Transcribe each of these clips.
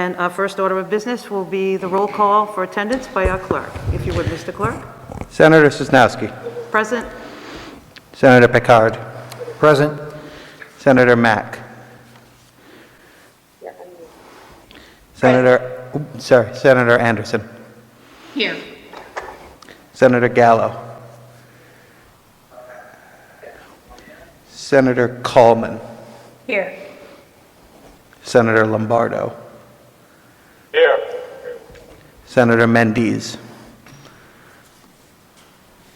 And our first order of business will be the roll call for attendance by our clerk. If you would, Mr. Clerk. Senator Sosnowski. Present. Senator Picard. Present. Senator Mack. Senator Anderson. Here. Senator Gallo. Senator Coleman. Here. Senator Lombardo. Here. Senator Mendes.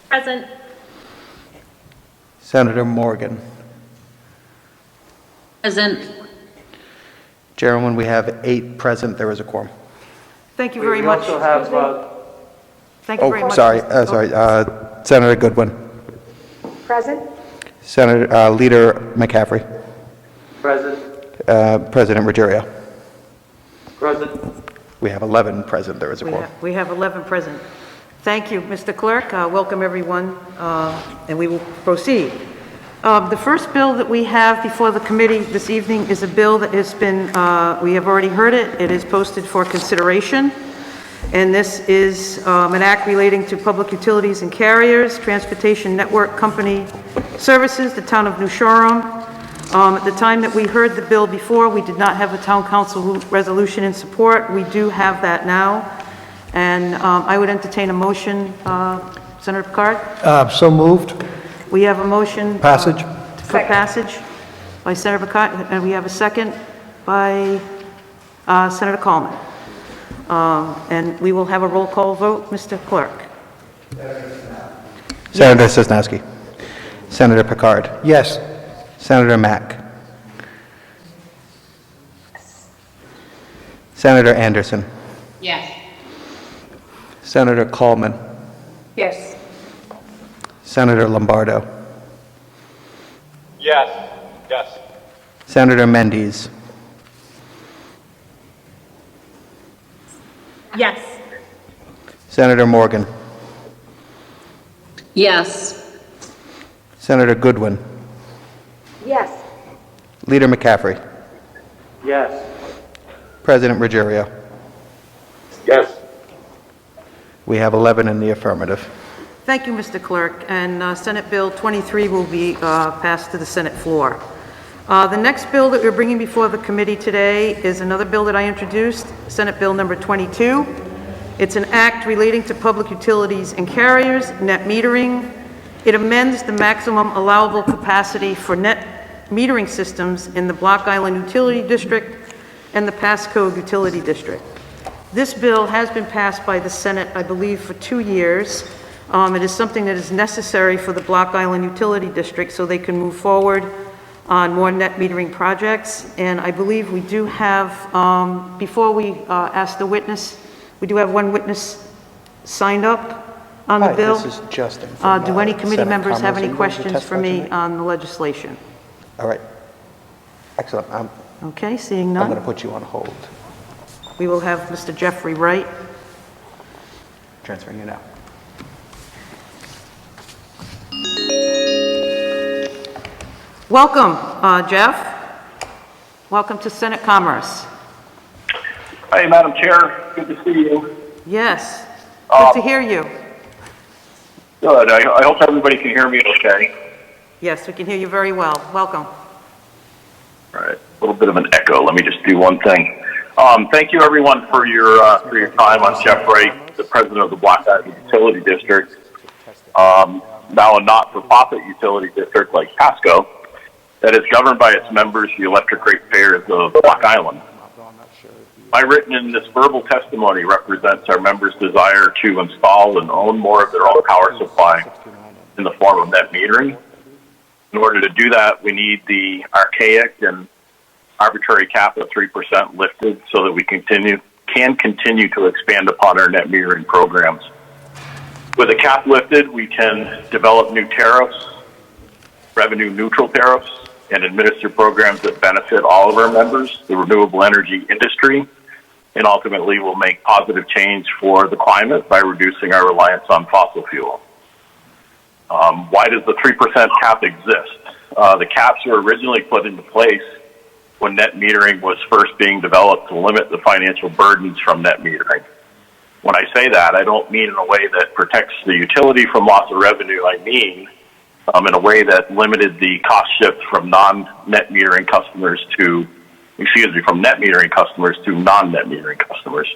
Present. Senator Morgan. Present. Chairman, we have 8 present. There is a quorum. Thank you very We much. also have, Thank you very much. Sorry. Senator Goodwin. Present. Senator Leader McCaffrey. present. President Ruggerio. Present. We have 11 present. There is a quorum. We have 11 present. Thank you, Mr. Clerk. Welcome, everyone, and we will proceed. The first bill that we have before the committee this evening is a bill that has been, we have already heard it. It is posted for consideration. And this is an act relating to public utilities and carriers, transportation network company services, the town of New Shoreham. At the time that we heard the bill before, we did not have a town council resolution in support. We do have that now. And I would entertain a motion, Senator Picard. So moved. We have a motion. Passage. For passage by Senator Picard, and we have a second by Senator Coleman. And we will have a roll call vote. Mr. Clerk. Senator Sosnowski. Senator Picard. Yes. Senator Mack. Senator Anderson. Yes. Senator Coleman. Yes. Senator Lombardo. Yes. Yes. Senator Mendes. Yes. Senator Morgan. Yes. Senator Goodwin. Yes. Leader McCaffrey. Yes. President Ruggerio. Yes. We have 11 in the affirmative. Thank you, Mr. Clerk. And Senate Bill 23 will be passed to the Senate floor. The next bill that we're bringing before the committee today is another bill that I introduced, Senate Bill number 22. It's an act relating to public utilities and carriers, net metering. It amends the maximum allowable capacity for net metering systems in the Block Island Utility District and the Pascoag Utility District. This bill has been passed by the Senate, I believe, for 2 years. It is something that is necessary for the Block Island Utility District so they can move forward on more net metering projects. And I believe we do have, before we ask the witness, we do have one witness signed up on the bill. This is Justin. Do any committee Senate members have Commerce. any Are you going to questions for testify me tonight? on the legislation? All right. Excellent. I'm Okay, seeing going to none, put you on hold. we will have Mr. Jeffrey Wright. Transferring you now. Welcome, Jeff. Welcome to Senate Commerce. Hey, Madam Chair. Good to see you. Yes, good to hear you. Good. I hope everybody can hear me okay. Yes, we can hear you very well. Welcome. All right. A little bit of an echo. Let me just do one thing. Thank you, everyone, for your time. I'm Jeff Wright, the president of the Block Island Utility District. Now a not-for-profit utility district like Pasco that is governed by its members, the electric ratepayers of Block Island. My written and this verbal testimony represents our members' desire to install and own more of their own power supply in the form of net metering. In order to do that, we need the archaic and arbitrary cap of 3% lifted so that we can continue to expand upon our net metering programs. With the cap lifted, we can develop new tariffs, revenue neutral tariffs, and administer programs that benefit all of our members, the renewable energy industry, and ultimately will make positive change for the climate by reducing our reliance on fossil fuel. Why does the 3% cap exist? The caps were originally put into place when net metering was first being developed to limit the financial burdens from net metering. When I say that, I don't mean in a way that protects the utility from loss of revenue. I mean in a way that limited the cost shift from non-net metering customers to, from net metering customers to non-net metering customers.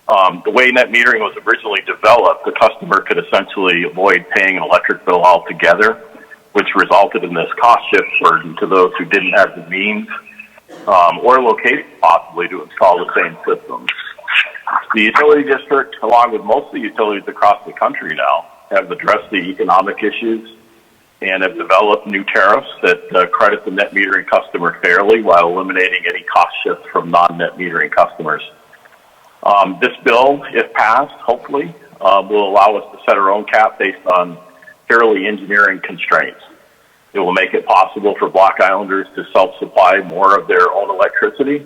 The way net metering was originally developed, the customer could essentially avoid paying an electric bill altogether, which resulted in this cost shift burden to those who didn't have the means or location possibly to install the same systems. The utility district, along with most of the utilities across the country now, have addressed the economic issues and have developed new tariffs that credit the net metering customer fairly while eliminating any cost shift from non-net metering customers. This bill, if passed, hopefully, will allow us to set our own cap based on fairly engineering constraints. It will make it possible for Block Islanders to self-supply more of their own electricity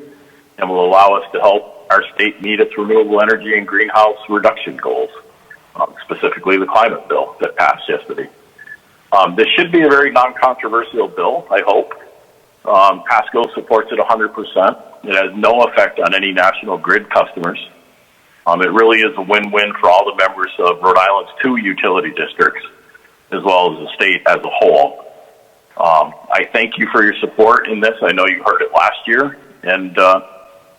and will allow us to help our state meet its renewable energy and greenhouse reduction goals, specifically the climate bill that passed yesterday. This should be a very non-controversial bill, I hope. Pasco supports it 100%. It has no effect on any national grid customers. It really is a win-win for all the members of Rhode Island's 2 utility districts, as well as the state as a whole. I thank you for your support in this. I know you heard it last year, and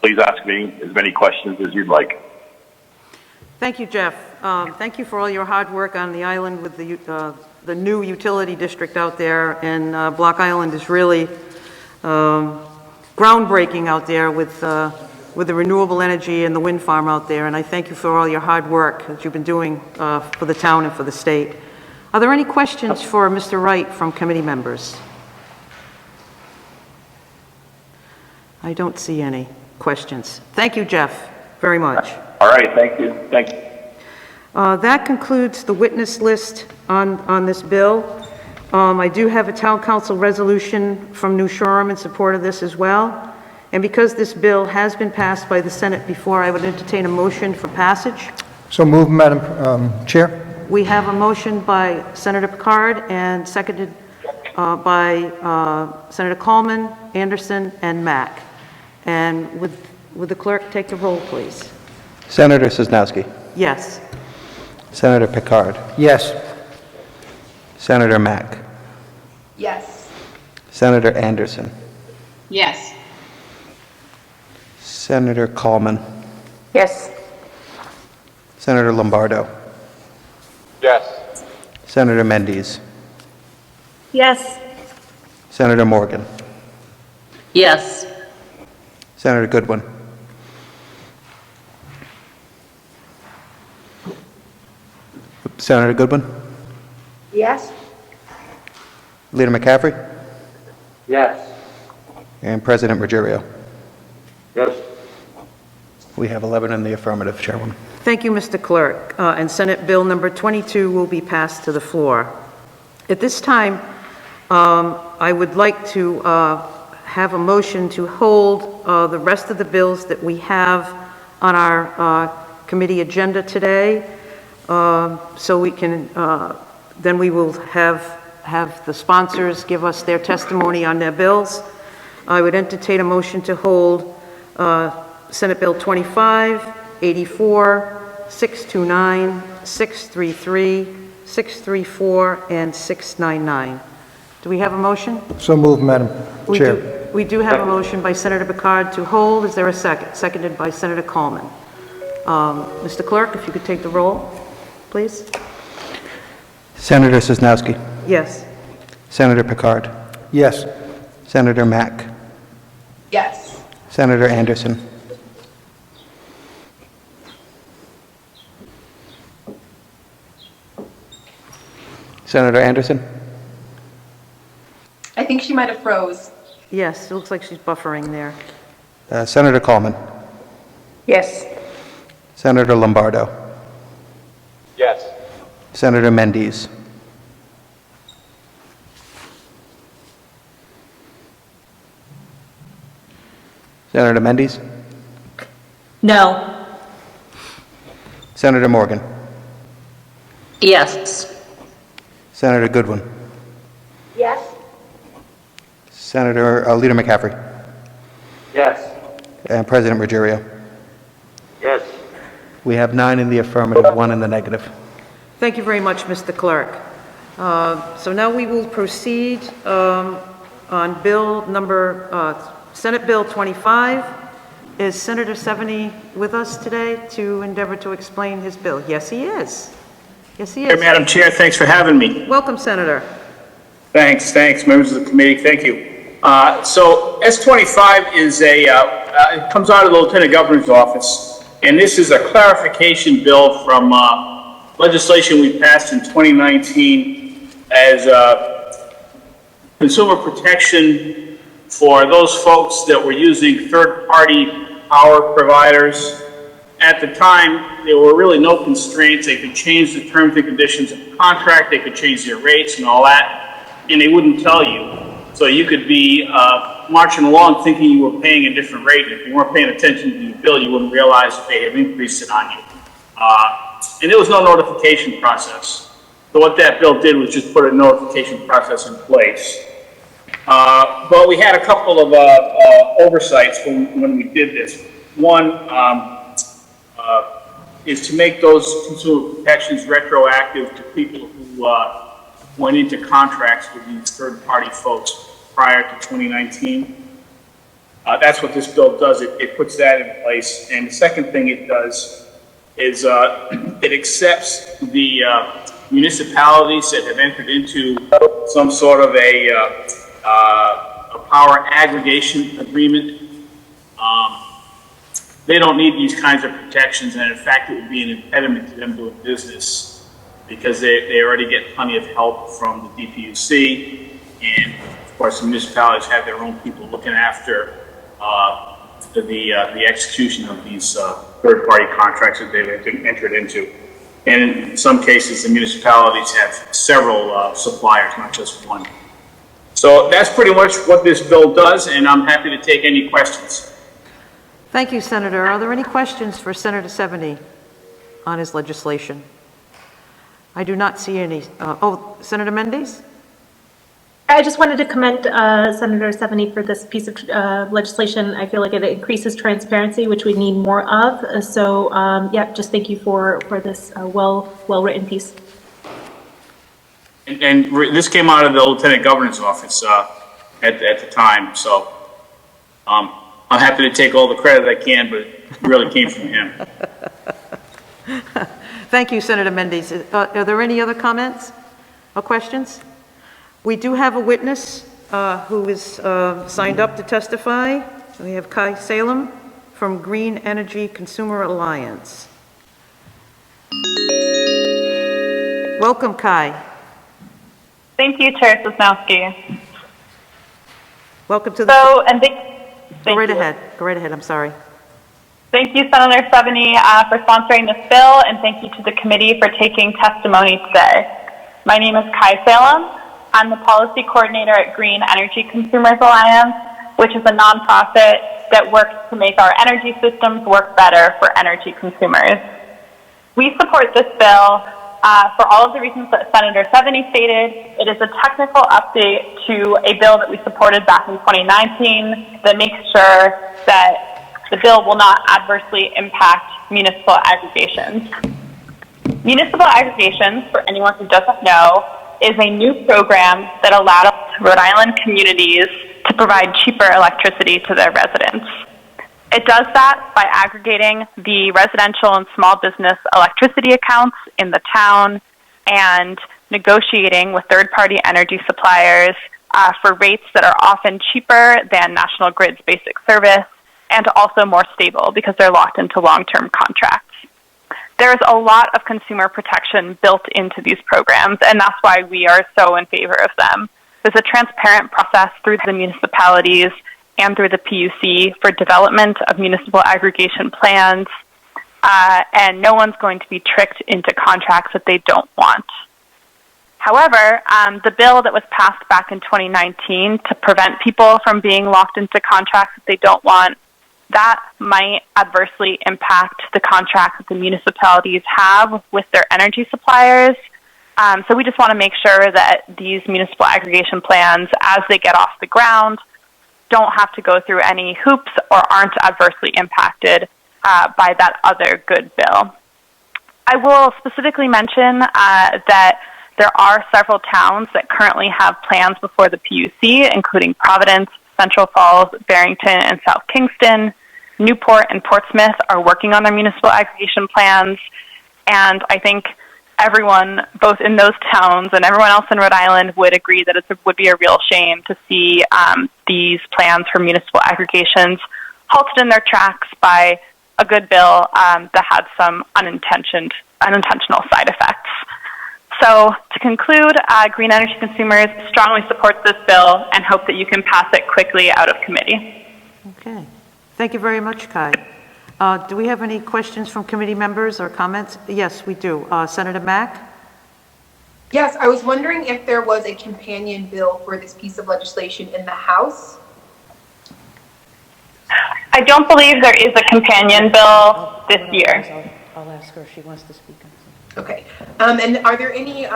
please ask me as many questions as you'd like. Thank you, Jeff. Thank you for all your hard work on the island with the new utility district out there, and Block Island is really groundbreaking out there with the renewable energy and the wind farm out there, and I thank you for all your hard work that you've been doing for the town and for the state. Are there any questions for Mr. Wright from committee members? I don't see any questions. Thank you, Jeff, very much. All right, thank you. Thank you. That concludes the witness list on this bill. I do have a town council resolution from New Shoreham in support of this as well. And because this bill has been passed by the Senate before, I would entertain a motion for passage. So moved, Madam Chair. We have a motion by Senator Picard and seconded by Senator Coleman, Anderson, and Mack. And would the clerk take the roll, please? Senator Sosnowski. Yes. Senator Picard. Yes. Senator Mack. Yes. Senator Anderson. Yes. Senator Coleman. Yes. Senator Lombardo. Yes. Senator Mendes. Yes. Senator Morgan. Yes. Senator Goodwin. Senator Goodwin. Yes. Leader McCaffrey. Yes. And President Ruggerio. Yes. We have 11 in the affirmative, Chairwoman. Thank you, Mr. Clerk. And Senate Bill number 22 will be passed to the floor. At this time, I would like to have a motion to hold the rest of the bills that we have on our committee agenda today. So we can, then we will have the sponsors give us their testimony on their bills. I would entertain a motion to hold Senate Bill 25, 84, 629, 633, 634, and 699. Do we have a motion? So moved, Madam Chair. We do have a motion by Senator Picard to hold. Is there a second? Seconded by Senator Coleman. Mr. Clerk, if you could take the roll, please. Senator Sosnowski. Yes. Senator Picard. Yes. Senator Mack. Yes. Senator Anderson. Senator Anderson. I think she might have froze. Yes, it looks like she's buffering there. Senator Coleman. Yes. Senator Lombardo. Yes. Senator Mendes. Senator Mendes. No. Senator Morgan. Yes. Senator Goodwin. Yes. Senator Leader McCaffrey. Yes. and President Ruggerio. Yes. We have 9 in the affirmative, 1 in the negative. Thank you very much, Mr. Clerk. So now we will proceed on Bill number, Senate Bill 25. Is Senator Seveny with us today to endeavor to explain his bill? Yes, he is. Yes, he is. Madam Chair, thanks for having me. Welcome, Senator. Thanks, members of the committee, thank you. So S25 is it comes out of the Lieutenant Governor's office, and this is a clarification bill from legislation we passed in 2019 as consumer protection for those folks that were using third-party power providers. At the time, there were really no constraints. They could change the terms and conditions of the contract, they could change their rates and all that, and they wouldn't tell you. So you could be marching along thinking you were paying a different rate. If you weren't paying attention to your bill, you wouldn't realize that they had increased it on you. And there was no notification process. So what that bill did was just put a notification process in place. But we had a couple of oversights when we did this. One is to make those consumer protections retroactive to people who went into contracts with these third-party folks prior to 2019. That's what this bill does. It puts that in place. And the second thing it does is it accepts the municipalities that have entered into some sort of a power aggregation agreement. They don't need these kinds of protections, and in fact, it would be an impediment to them doing business because they already get plenty of help from the DPUC, and of course, the municipalities have their own people looking after the execution of these third-party contracts that they've entered into. And in some cases, the municipalities have several suppliers, not just one. So that's pretty much what this bill does, and I'm happy to take any questions. Thank you, Senator. Are there any questions for Senator Seveny on his legislation? I do not see any. Senator Mendes? I just wanted to commend Senator Seveny for this piece of legislation. I feel like it increases transparency, which we need more of. So, yeah, just thank you for this well-written piece. And this came out of the Lieutenant Governor's office at the time, so I'm happy to take all the credit I can, but it really came from him. Thank you, Senator Mendes. Are there any other comments or questions? We do have a witness who is signed up to testify. We have Kai Salem from Green Energy Consumer Alliance. Welcome, Kai. Thank you, Chair Sosnowski. Welcome to the... Go right ahead. Go right ahead. I'm sorry. Thank you, Senator Seveny, for sponsoring this bill, and thank you to the committee for taking testimony today. My name is Kai Salem. I'm the policy coordinator at Green Energy Consumers Alliance, which is a nonprofit that works to make our energy systems work better for energy consumers. We support this bill for all of the reasons that Senator Seveny stated. It is a technical update to a bill that we supported back in 2019 that makes sure that the bill will not adversely impact municipal aggregations. Municipal aggregations, for anyone who doesn't know, is a new program that allows Rhode Island communities to provide cheaper electricity to their residents. It does that by aggregating the residential and small business electricity accounts in the town and negotiating with third-party energy suppliers for rates that are often cheaper than National Grid's basic service and also more stable because they're locked into long-term contracts. There's a lot of consumer protection built into these programs, and that's why we are so in favor of them. There's a transparent process through the municipalities and through the PUC for development of municipal aggregation plans, and no one's going to be tricked into contracts that they don't want. However, the bill that was passed back in 2019 to prevent people from being locked into contracts that they don't want, that might adversely impact the contracts that the municipalities have with their energy suppliers. So we just want to make sure that these municipal aggregation plans, as they get off the ground, don't have to go through any hoops or aren't adversely impacted by that other good bill. I will specifically mention that there are several towns that currently have plans before the PUC, including Providence, Central Falls, Barrington, and South Kingston. Newport and Portsmouth are working on their municipal aggregation plans, and I think everyone, both in those towns and everyone else in Rhode Island, would agree that it would be a real shame to see these plans for municipal aggregations halted in their tracks by a good bill that had some unintentional side effects. So to conclude, Green Energy Consumers strongly supports this bill and hope that you can pass it quickly out of committee. Okay. Thank you very much, Kai. Do we have any questions from committee members or comments? Yes, we do. Senator Mack? Yes, I was wondering if there was a companion bill for this piece of legislation in the House. I don't believe there is a companion bill this year. I'll ask her if she wants to speak on something. Okay. And are there any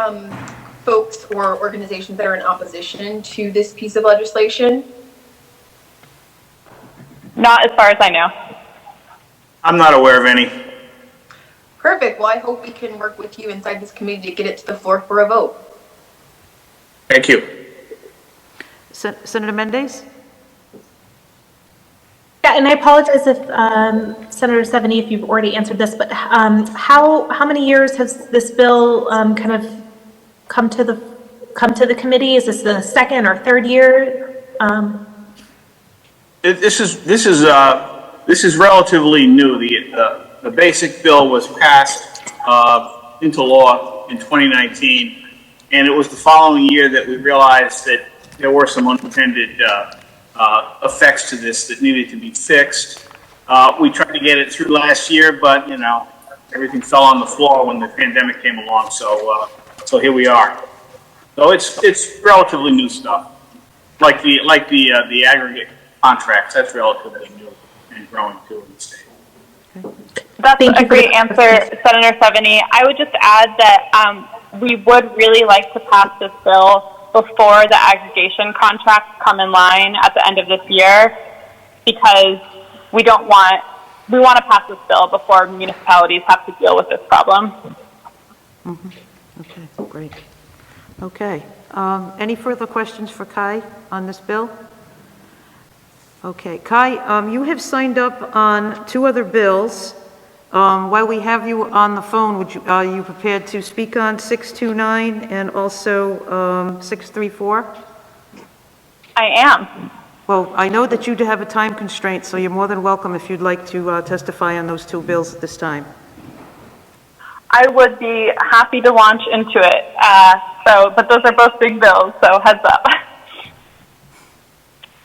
folks or organizations that are in opposition to this piece of legislation? Not as far as I know. I'm not aware of any. Perfect. Well, I hope we can work with you inside this committee to get it to the floor for a vote. Thank you. Senator Mendes? Yeah, and I apologize if Senator Seveny, if you've already answered this, but how many years has this bill kind of come to the committee? Is this the second or third year? This is relatively new. The basic bill was passed into law in 2019, and it was the following year that we realized that there were some unintended effects to this that needed to be fixed. We tried to get it through last year, but everything fell on the floor when the pandemic came along. So here we are. So it's relatively new stuff, like the aggregate contracts. That's relatively new and growing too in the state. That's a great answer, Senator Seveny. I would just add that we would really like to pass this bill before the aggregation contracts come in line at the end of this year, because we want to pass this bill before municipalities have to deal with this problem. Mm-hmm. Okay, great. Okay. Any further questions for Kai on this bill? Okay, Kai, you have signed up on two other bills. While we have you on the phone, are you prepared to speak on 629 and also 634? I am. Well, I know that you do have a time constraint, so you're more than welcome if you'd like to testify on those two bills at this time. I would be happy to launch into it. But those are both big bills, so heads up.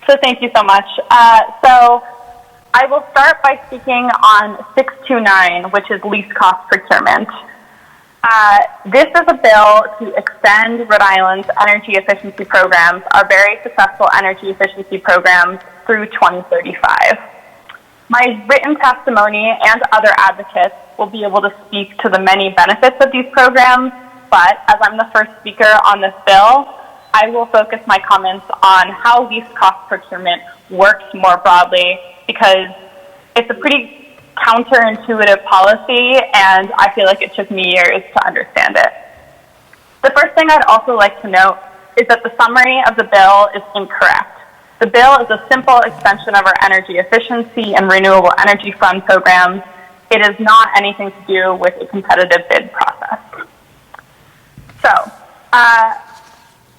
So thank you so much. So I will start by speaking on 629, which is least cost procurement. This is a bill to extend Rhode Island's energy efficiency programs, our very successful energy efficiency programs, through 2035. My written testimony and other advocates will be able to speak to the many benefits of these programs, but as I'm the first speaker on this bill, I will focus my comments on how least cost procurement works more broadly, because it's a pretty counterintuitive policy, and I feel like it took me years to understand it. The first thing I'd also like to note is that the summary of the bill is incorrect. The bill is a simple extension of our energy efficiency and renewable energy fund programs. It is not anything to do with a competitive bid process. So,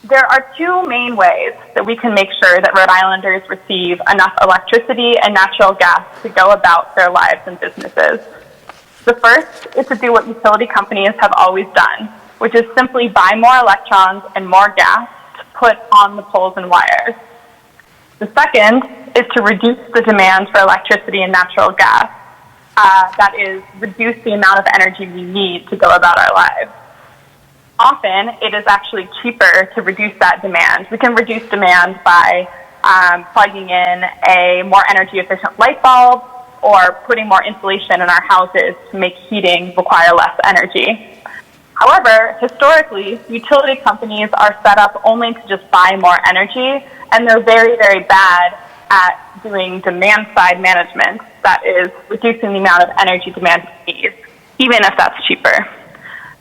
there are two main ways that we can make sure that Rhode Islanders receive enough electricity and natural gas to go about their lives and businesses. The first is to do what utility companies have always done, which is simply buy more electrons and more gas to put on the poles and wires. The second is to reduce the demand for electricity and natural gas. That is, reduce the amount of energy we need to go about our lives. Often, it is actually cheaper to reduce that demand. We can reduce demand by plugging in a more energy efficient light bulb or putting more insulation in our houses to make heating require less energy. However, historically, utility companies are set up only to just buy more energy, and they're very, very bad at doing demand-side management, that is, reducing the amount of energy demand we need, even if that's cheaper.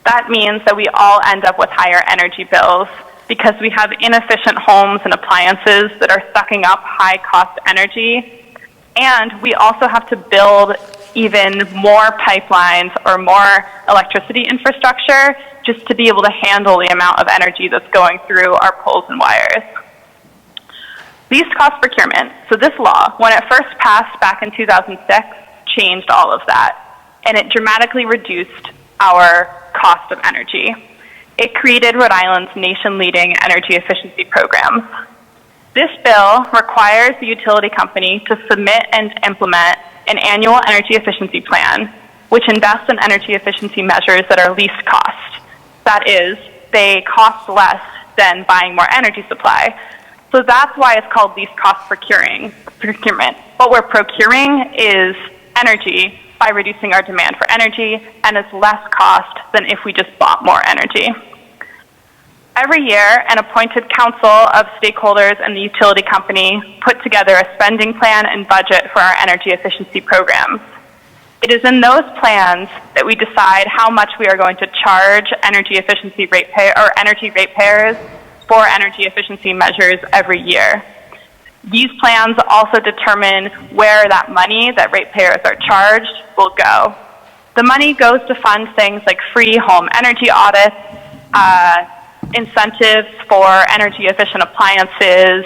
That means that we all end up with higher energy bills because we have inefficient homes and appliances that are sucking up high-cost energy, and we also have to build even more pipelines or more electricity infrastructure just to be able to handle the amount of energy that's going through our poles and wires. Least cost procurement, so this law, when it first passed back in 2006, changed all of that, and it dramatically reduced our cost of energy. It created Rhode Island's nation-leading energy efficiency programs. This bill requires the utility company to submit and implement an annual energy efficiency plan, which invests in energy efficiency measures that are least cost. That is, they cost less than buying more energy supply. So that's why it's called least cost procurement. What we're procuring is energy by reducing our demand for energy, and it's less cost than if we just bought more energy. Every year, an appointed council of stakeholders and the utility company put together a spending plan and budget for our energy efficiency programs. It is in those plans that we decide how much we are going to charge energy efficiency energy ratepayers for energy efficiency measures every year. These plans also determine where that money that ratepayers are charged will go. The money goes to fund things like free home energy audits, incentives for energy efficient appliances,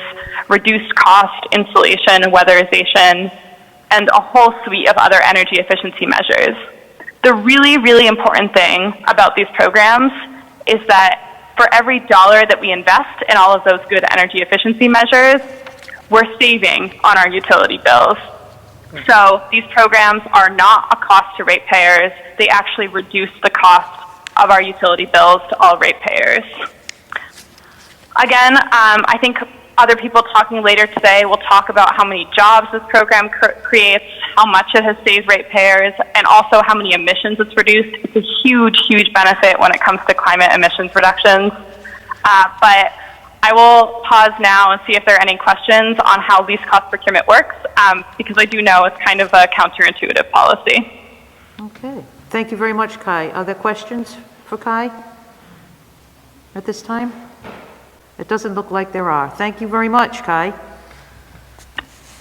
reduced cost insulation and weatherization, and a whole suite of other energy efficiency measures. The really, really important thing about these programs is that for every dollar that we invest in all of those good energy efficiency measures, we're saving on our utility bills. So these programs are not a cost to ratepayers. They actually reduce the cost of our utility bills to all ratepayers. Again, I think other people talking later today will talk about how many jobs this program creates, how much it has saved ratepayers, and also how many emissions it's reduced. It's a huge, huge benefit when it comes to climate emissions reductions. But I will pause now and see if there are any questions on how least cost procurement works, because I do know it's kind of a counterintuitive policy. Okay. Thank you very much, Kai. Are there questions for Kai at this time? It doesn't look like there are. Thank you very much, Kai.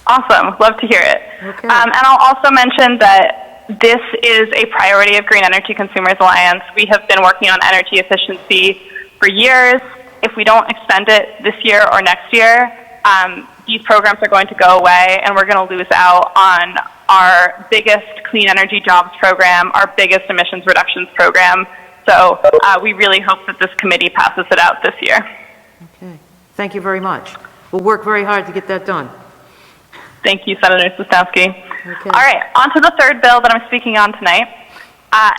Awesome. Love to hear it. Okay. And I'll also mention that this is a priority of Green Energy Consumers Alliance. We have been working on energy efficiency for years. If we don't extend it this year or next year, these programs are going to go away, and we're going to lose out on our biggest clean energy jobs program, our biggest emissions reductions program. So we really hope that this committee passes it out this year. Okay. Thank you very much. We'll work very hard to get that done. Thank you, Senator Sosnowski. Okay. All right, on to the third bill that I'm speaking on tonight,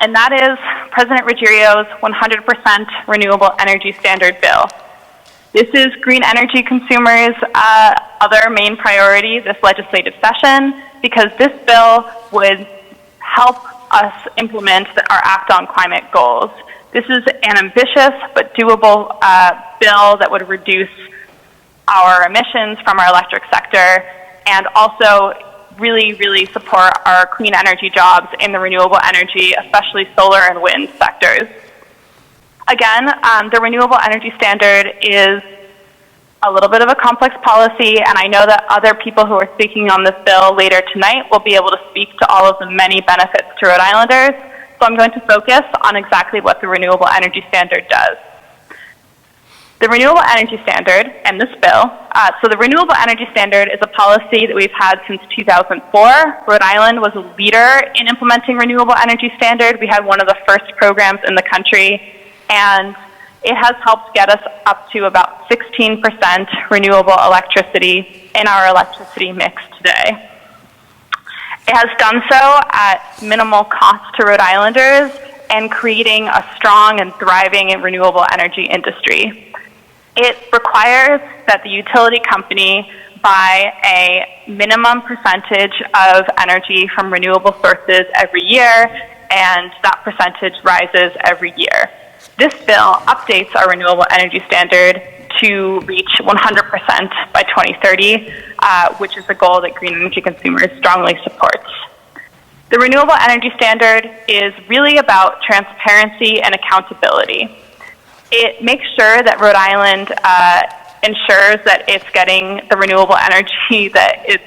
and that is President Ruggierio's 100% Renewable Energy Standard Bill. This is Green Energy Consumers' other main priority this legislative session, because this bill would help us implement our Act on Climate goals. This is an ambitious but doable bill that would reduce our emissions from our electric sector and also really, really support our clean energy jobs in the renewable energy, especially solar and wind sectors. Again, the renewable energy standard is a little bit of a complex policy, and I know that other people who are speaking on this bill later tonight will be able to speak to all of the many benefits to Rhode Islanders, so I'm going to focus on exactly what the renewable energy standard does. The Renewable Energy Standard and this bill, so the Renewable Energy Standard is a policy that we've had since 2004. Rhode Island was a leader in implementing Renewable Energy Standard. We had one of the first programs in the country, and it has helped get us up to about 16% renewable electricity in our electricity mix today. It has done so at minimal cost to Rhode Islanders and creating a strong and thriving renewable energy industry. It requires that the utility company buy a minimum percentage of energy from renewable sources every year, and that percentage rises every year. This bill updates our renewable energy standard to reach 100% by 2030, which is a goal that Green Energy Consumers strongly supports. The Renewable Energy Standard is really about transparency and accountability. It makes sure that Rhode Island ensures that it's getting the renewable energy that it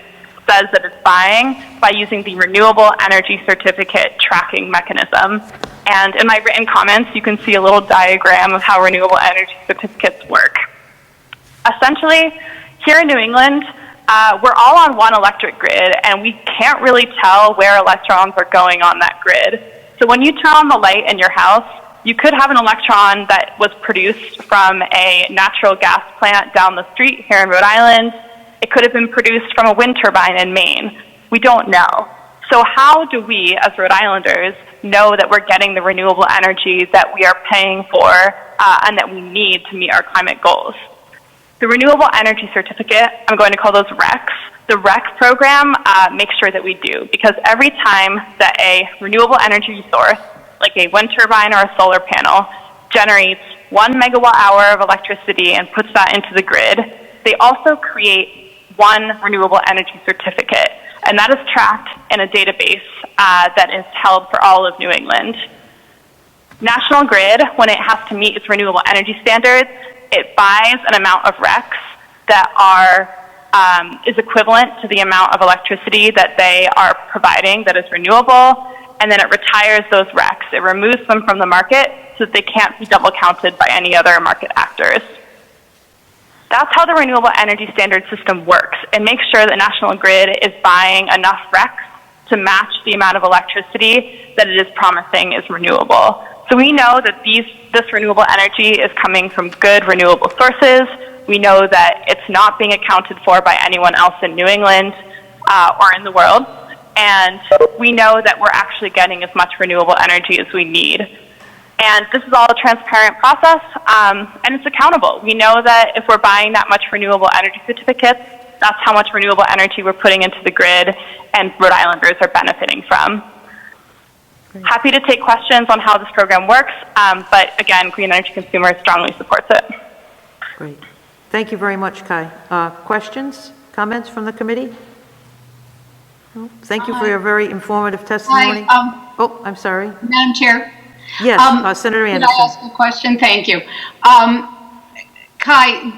says that it's buying by using the Renewable Energy Certificate tracking mechanism. And in my written comments, you can see a little diagram of how renewable energy certificates work. Essentially, here in New England, we're all on one electric grid, and we can't really tell where electrons are going on that grid. So when you turn on the light in your house, you could have an electron that was produced from a natural gas plant down the street here in Rhode Island. It could have been produced from a wind turbine in Maine. We don't know. So how do we, as Rhode Islanders, know that we're getting the renewable energy that we are paying for and that we need to meet our climate goals? The Renewable Energy Certificate, I'm going to call those RECs. The REC program makes sure that we do, because every time that a renewable energy source, like a wind turbine or a solar panel, generates 1 megawatt hour of electricity and puts that into the grid, they also create one renewable energy certificate, and that is tracked in a database that is held for all of New England. National Grid, when it has to meet its renewable energy standards, it buys an amount of RECs that is equivalent to the amount of electricity that they are providing that is renewable, and then it retires those RECs. It removes them from the market so that they can't be double counted by any other market actors. That's how the Renewable Energy Standard System works. It makes sure that National Grid is buying enough RECs to match the amount of electricity that it is promising is renewable. So we know that this renewable energy is coming from good renewable sources. We know that it's not being accounted for by anyone else in New England or in the world. And we know that we're actually getting as much renewable energy as we need. And this is all a transparent process, and it's accountable. We know that if we're buying that much renewable energy certificates, that's how much renewable energy we're putting into the grid and Rhode Islanders are benefiting from. Great. Happy to take questions on how this program works, but again, Green Energy Consumers strongly supports it. Great. Thank you very much, Kai. Questions, comments from the committee? No? Thank you for your very informative testimony. Oh, I'm sorry. Madam Chair. Yes, Senator Anderson. Can I ask a question? Thank you. Kai,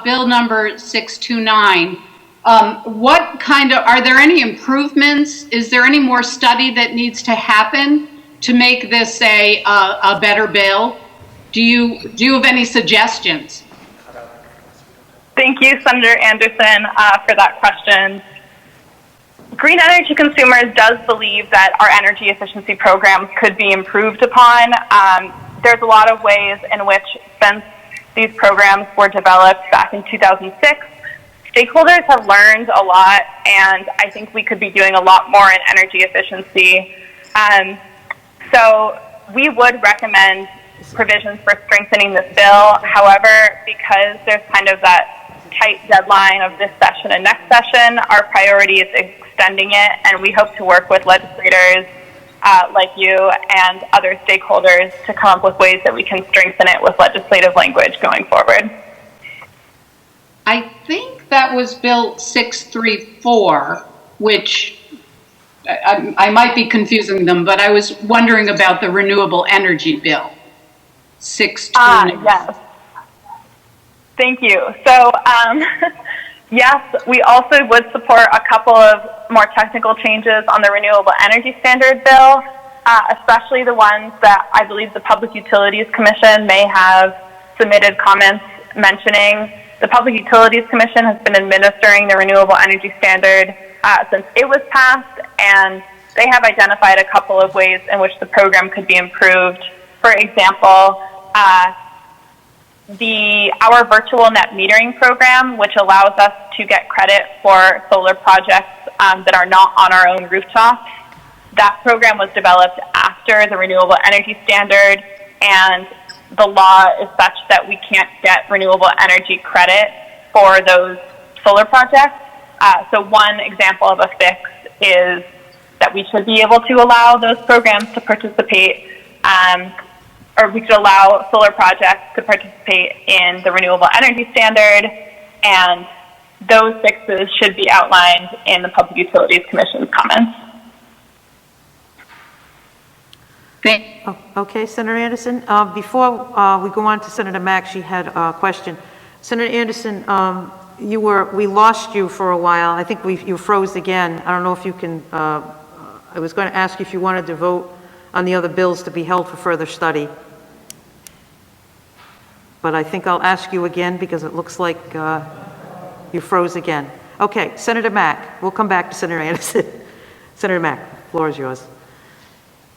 bill number 629, are there any improvements? Is there any more study that needs to happen to make this a better bill? Do you have any suggestions? Thank you, Senator Anderson, for that question. Green Energy Consumers does believe that our energy efficiency programs could be improved upon. There's a lot of ways in which, since these programs were developed back in 2006, stakeholders have learned a lot, and I think we could be doing a lot more in energy efficiency. So we would recommend provisions for strengthening this bill. However, because there's kind of that tight deadline of this session and next session, our priority is extending it, and we hope to work with legislators like you and other stakeholders to come up with ways that we can strengthen it with legislative language going forward. I think that was Bill 634, which I might be confusing them, but I was wondering about the renewable energy bill. 629. Yes. Thank you. So, yes, we also would support a couple of more technical changes on the Renewable Energy Standard bill, especially the ones that I believe the Public Utilities Commission may have submitted comments mentioning. The Public Utilities Commission has been administering the Renewable Energy Standard since it was passed, and they have identified a couple of ways in which the program could be improved. For example, our virtual net metering program, which allows us to get credit for solar projects that are not on our own rooftops. That program was developed after the Renewable Energy Standard, and the law is such that we can't get renewable energy credit for those solar projects. So one example of a fix is that we should be able to allow those programs to participate, or we could allow solar projects to participate in the Renewable Energy Standard, and those fixes should be outlined in the Public Utilities Commission's comments. Oh, okay, Senator Anderson. Before we go on to Senator Mack, she had a question. Senator Anderson, we lost you for a while. I think you froze again. I don't know if you can, I was going to ask you if you wanted to vote on the other bills to be held for further study. But I think I'll ask you again because it looks like you froze again. Okay, Senator Mack. We'll come back to Senator Anderson. Senator Mack, the floor is yours.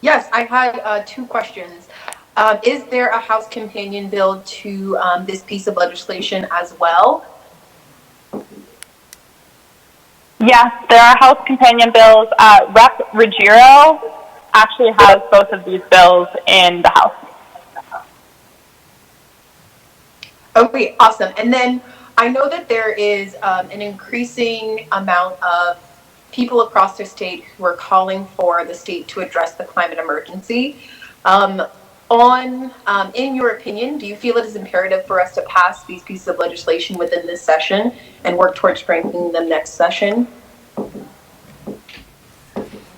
Yes, I had two questions. Is there a House companion bill to this piece of legislation as well? Yes, there are House companion bills. Rep. Ruggerio actually has both of these bills in the House. Okay, awesome. And then I know that there is an increasing amount of people across the state who are calling for the state to address the climate emergency. In your opinion, do you feel it is imperative for us to pass these pieces of legislation within this session and work towards strengthening them next session?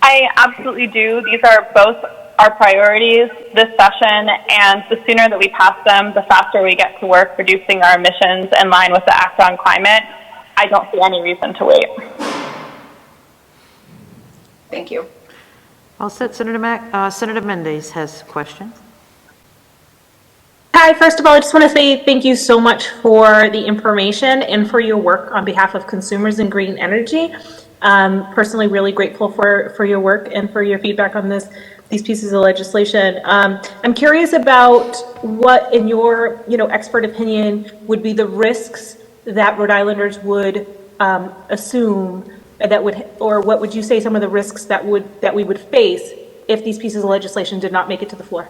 I absolutely do. These are both our priorities this session, and the sooner that we pass them, the faster we get to work reducing our emissions in line with the Act on Climate. I don't see any reason to wait. Thank you. All set, Senator Mack. Senator Mendes has a question. Hi, first of all, I just want to say thank you so much for the information and for your work on behalf of consumers in green energy. Personally, really grateful for your work and for your feedback on these pieces of legislation. I'm curious about what, in your expert opinion, would be the risks that Rhode Islanders would assume or what would you say some of the risks that we would face if these pieces of legislation did not make it to the floor?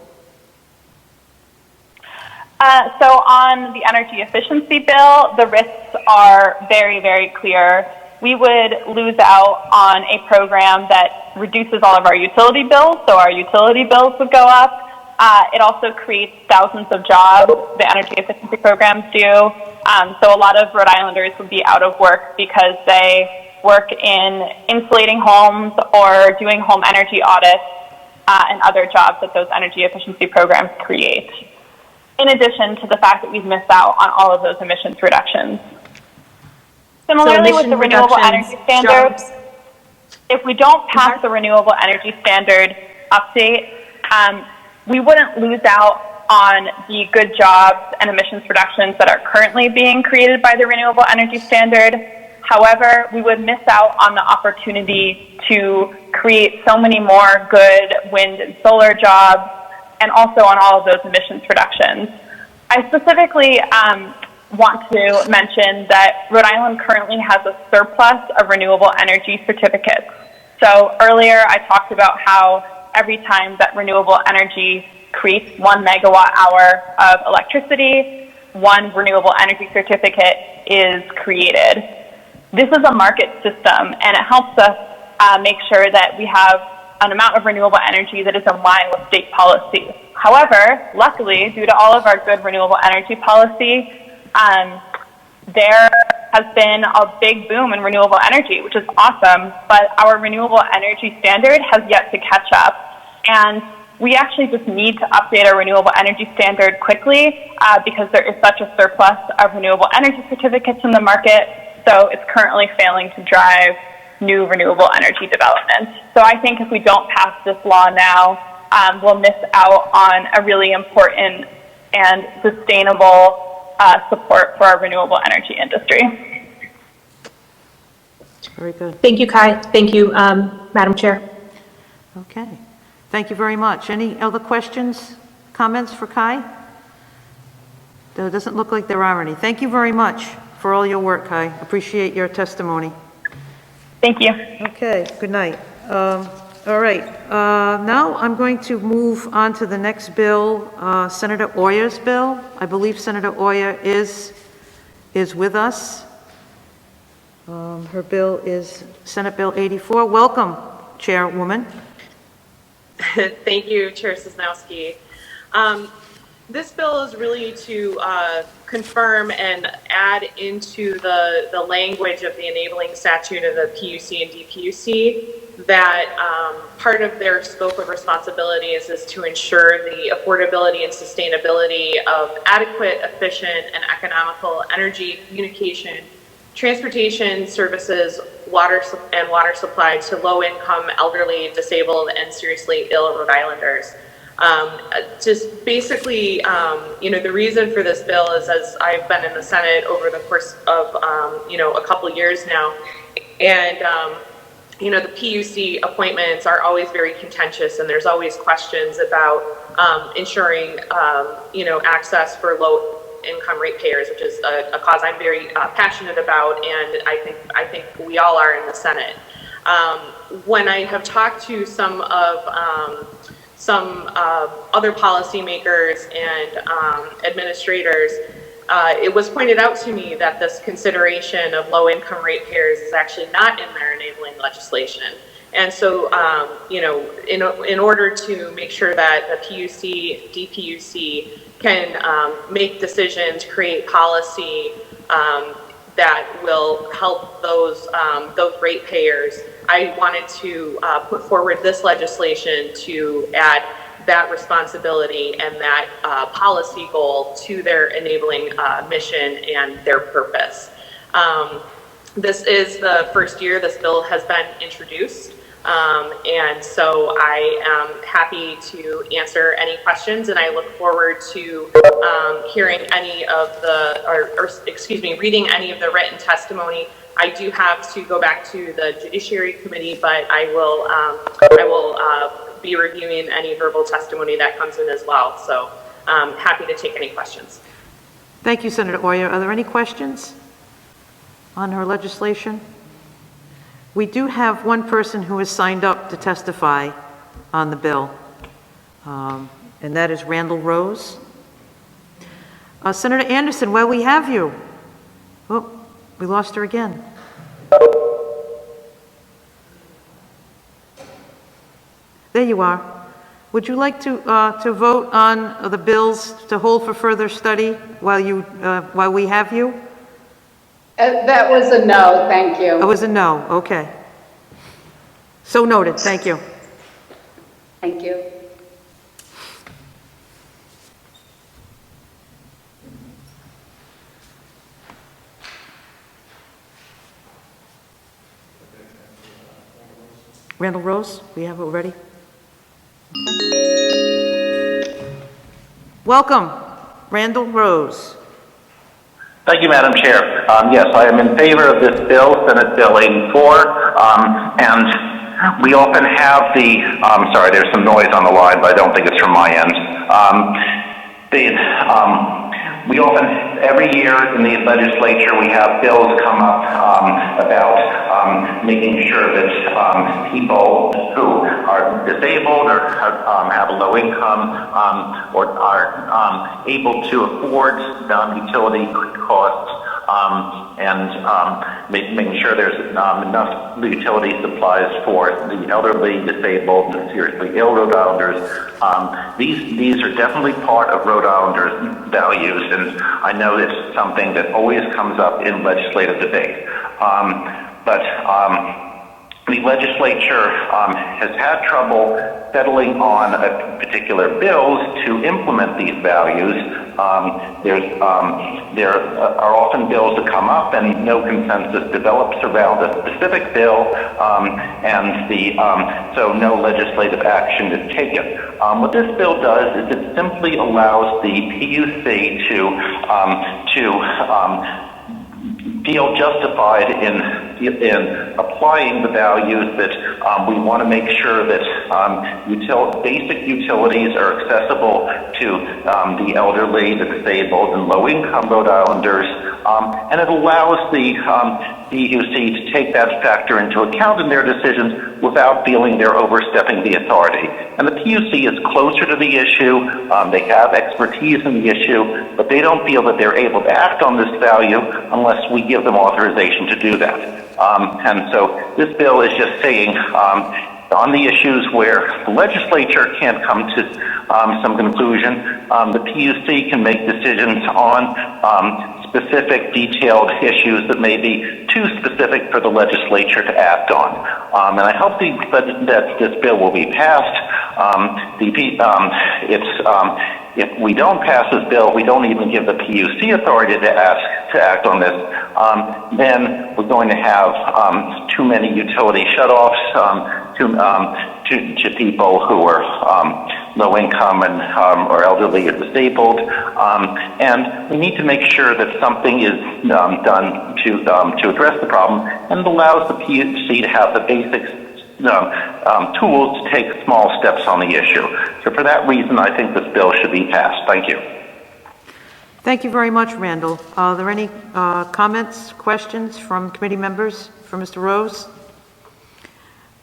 So on the energy efficiency bill, the risks are very, very clear. We would lose out on a program that reduces all of our utility bills, so our utility bills would go up. It also creates thousands of jobs, the energy efficiency programs do. So a lot of Rhode Islanders would be out of work because they work in insulating homes or doing home energy audits and other jobs that those energy efficiency programs create, in addition to the fact that we've missed out on all of those emissions reductions. Similarly, with the Renewable Energy Standard, if we don't pass the Renewable Energy Standard update, we wouldn't lose out on the good jobs and emissions reductions that are currently being created by the Renewable Energy Standard. However, we would miss out on the opportunity to create so many more good wind and solar jobs, and also on all of those emissions reductions. I specifically want to mention that Rhode Island currently has a surplus of renewable energy certificates. So earlier I talked about how every time that renewable energy creates 1 megawatt hour of electricity, 1 renewable energy certificate is created. This is a market system, and it helps us make sure that we have an amount of renewable energy that is in line with state policy. However, luckily, due to all of our good renewable energy policy, there has been a big boom in renewable energy, which is awesome, but our renewable energy standard has yet to catch up. And we actually just need to update our renewable energy standard quickly because there is such a surplus of renewable energy certificates in the market, so it's currently failing to drive new renewable energy development. So I think if we don't pass this law now, we'll miss out on a really important and sustainable support for our renewable energy industry. Very good. Thank you, Kai. Thank you, Madam Chair. Okay. Thank you very much. Any other questions, comments for Kai? It doesn't look like there are any. Thank you very much for all your work, Kai. Appreciate your testimony. Thank you. Okay, good night. All right, now I'm going to move on to the next bill, Senator Oya's bill. I believe Senator Oya is with us. Her bill is Senate Bill 84. Welcome, Chairwoman. Thank you, Chair Sosnowski. This bill is really to confirm and add into the language of the enabling statute of the PUC and DPUC that part of their scope of responsibilities is to ensure the affordability and sustainability of adequate, efficient, and economical energy, communication, transportation services, water supply to low-income, elderly, disabled, and seriously ill Rhode Islanders. Just basically, the reason for this bill is, as I've been in the Senate over the course of, a couple years now, and, the PUC appointments are always very contentious, and there's always questions about ensuring, access for low-income ratepayers, which is a cause I'm very passionate about, and I think we all are in the Senate. When I have talked to some other policymakers and administrators, it was pointed out to me that this consideration of low-income ratepayers is actually not in their enabling legislation. And so, in order to make sure that the PUC, DPUC can make decisions, create policy that will help those ratepayers, I wanted to put forward this legislation to add that responsibility and that policy goal to their enabling mission and their purpose. This is the first year this bill has been introduced, and so I am happy to answer any questions, and I look forward to hearing any of reading any of the written testimony. I do have to go back to the Judiciary Committee, but I will be reviewing any verbal testimony that comes in as well. So happy to take any questions. Thank you, Senator Oyer. Are there any questions on her legislation? We do have one person who has signed up to testify on the bill, and that is Randall Rose. Senator Anderson, while we have you, we lost her again. There you are. Would you like to vote on the bills to hold for further study while we have you? That was a no, thank you. It was a no, okay. So noted, thank you. Thank you. Randall Rose, we have it ready? Welcome, Randall Rose. Thank you, Madam Chair. Yes, I am in favor of this bill, Senate Bill 84, and we often have sorry, there's some noise on the line, but I don't think it's from my end. We often, every year in the legislature, we have bills come up about making sure that people who are disabled or have a low income or are able to afford utility costs and making sure there's enough utility supplies for the elderly, disabled, and seriously ill Rhode Islanders. These are definitely part of Rhode Islanders' values, and I know it's something that always comes up in legislative debate. But the legislature has had trouble settling on particular bills to implement these values. There are often bills that come up and no consensus develops around a specific bill, so no legislative action is taken. What this bill does is it simply allows the PUC to feel justified in applying the values that we want to make sure that basic utilities are accessible to the elderly, the disabled, and low-income Rhode Islanders, and it allows the PUC to take that factor into account in their decisions without feeling they're overstepping the authority. And the PUC is closer to the issue, they have expertise in the issue, but they don't feel that they're able to act on this value unless we give them authorization to do that. And so this bill is just saying on the issues where the legislature can't come to some conclusion. The PUC can make decisions on specific detailed issues that may be too specific for the legislature to act on. And I hope that this bill will be passed. If we don't pass this bill, we don't even give the PUC authority to act on this, then we're going to have too many utility shutoffs to people who are low income and or elderly or disabled, and we need to make sure that something is done to address the problem, and it allows the PUC to have the basic tools to take small steps on the issue. So for that reason, I think this bill should be passed. Thank you. Thank you very much, Randall. Are there any comments, questions from committee members for Mr. Rose?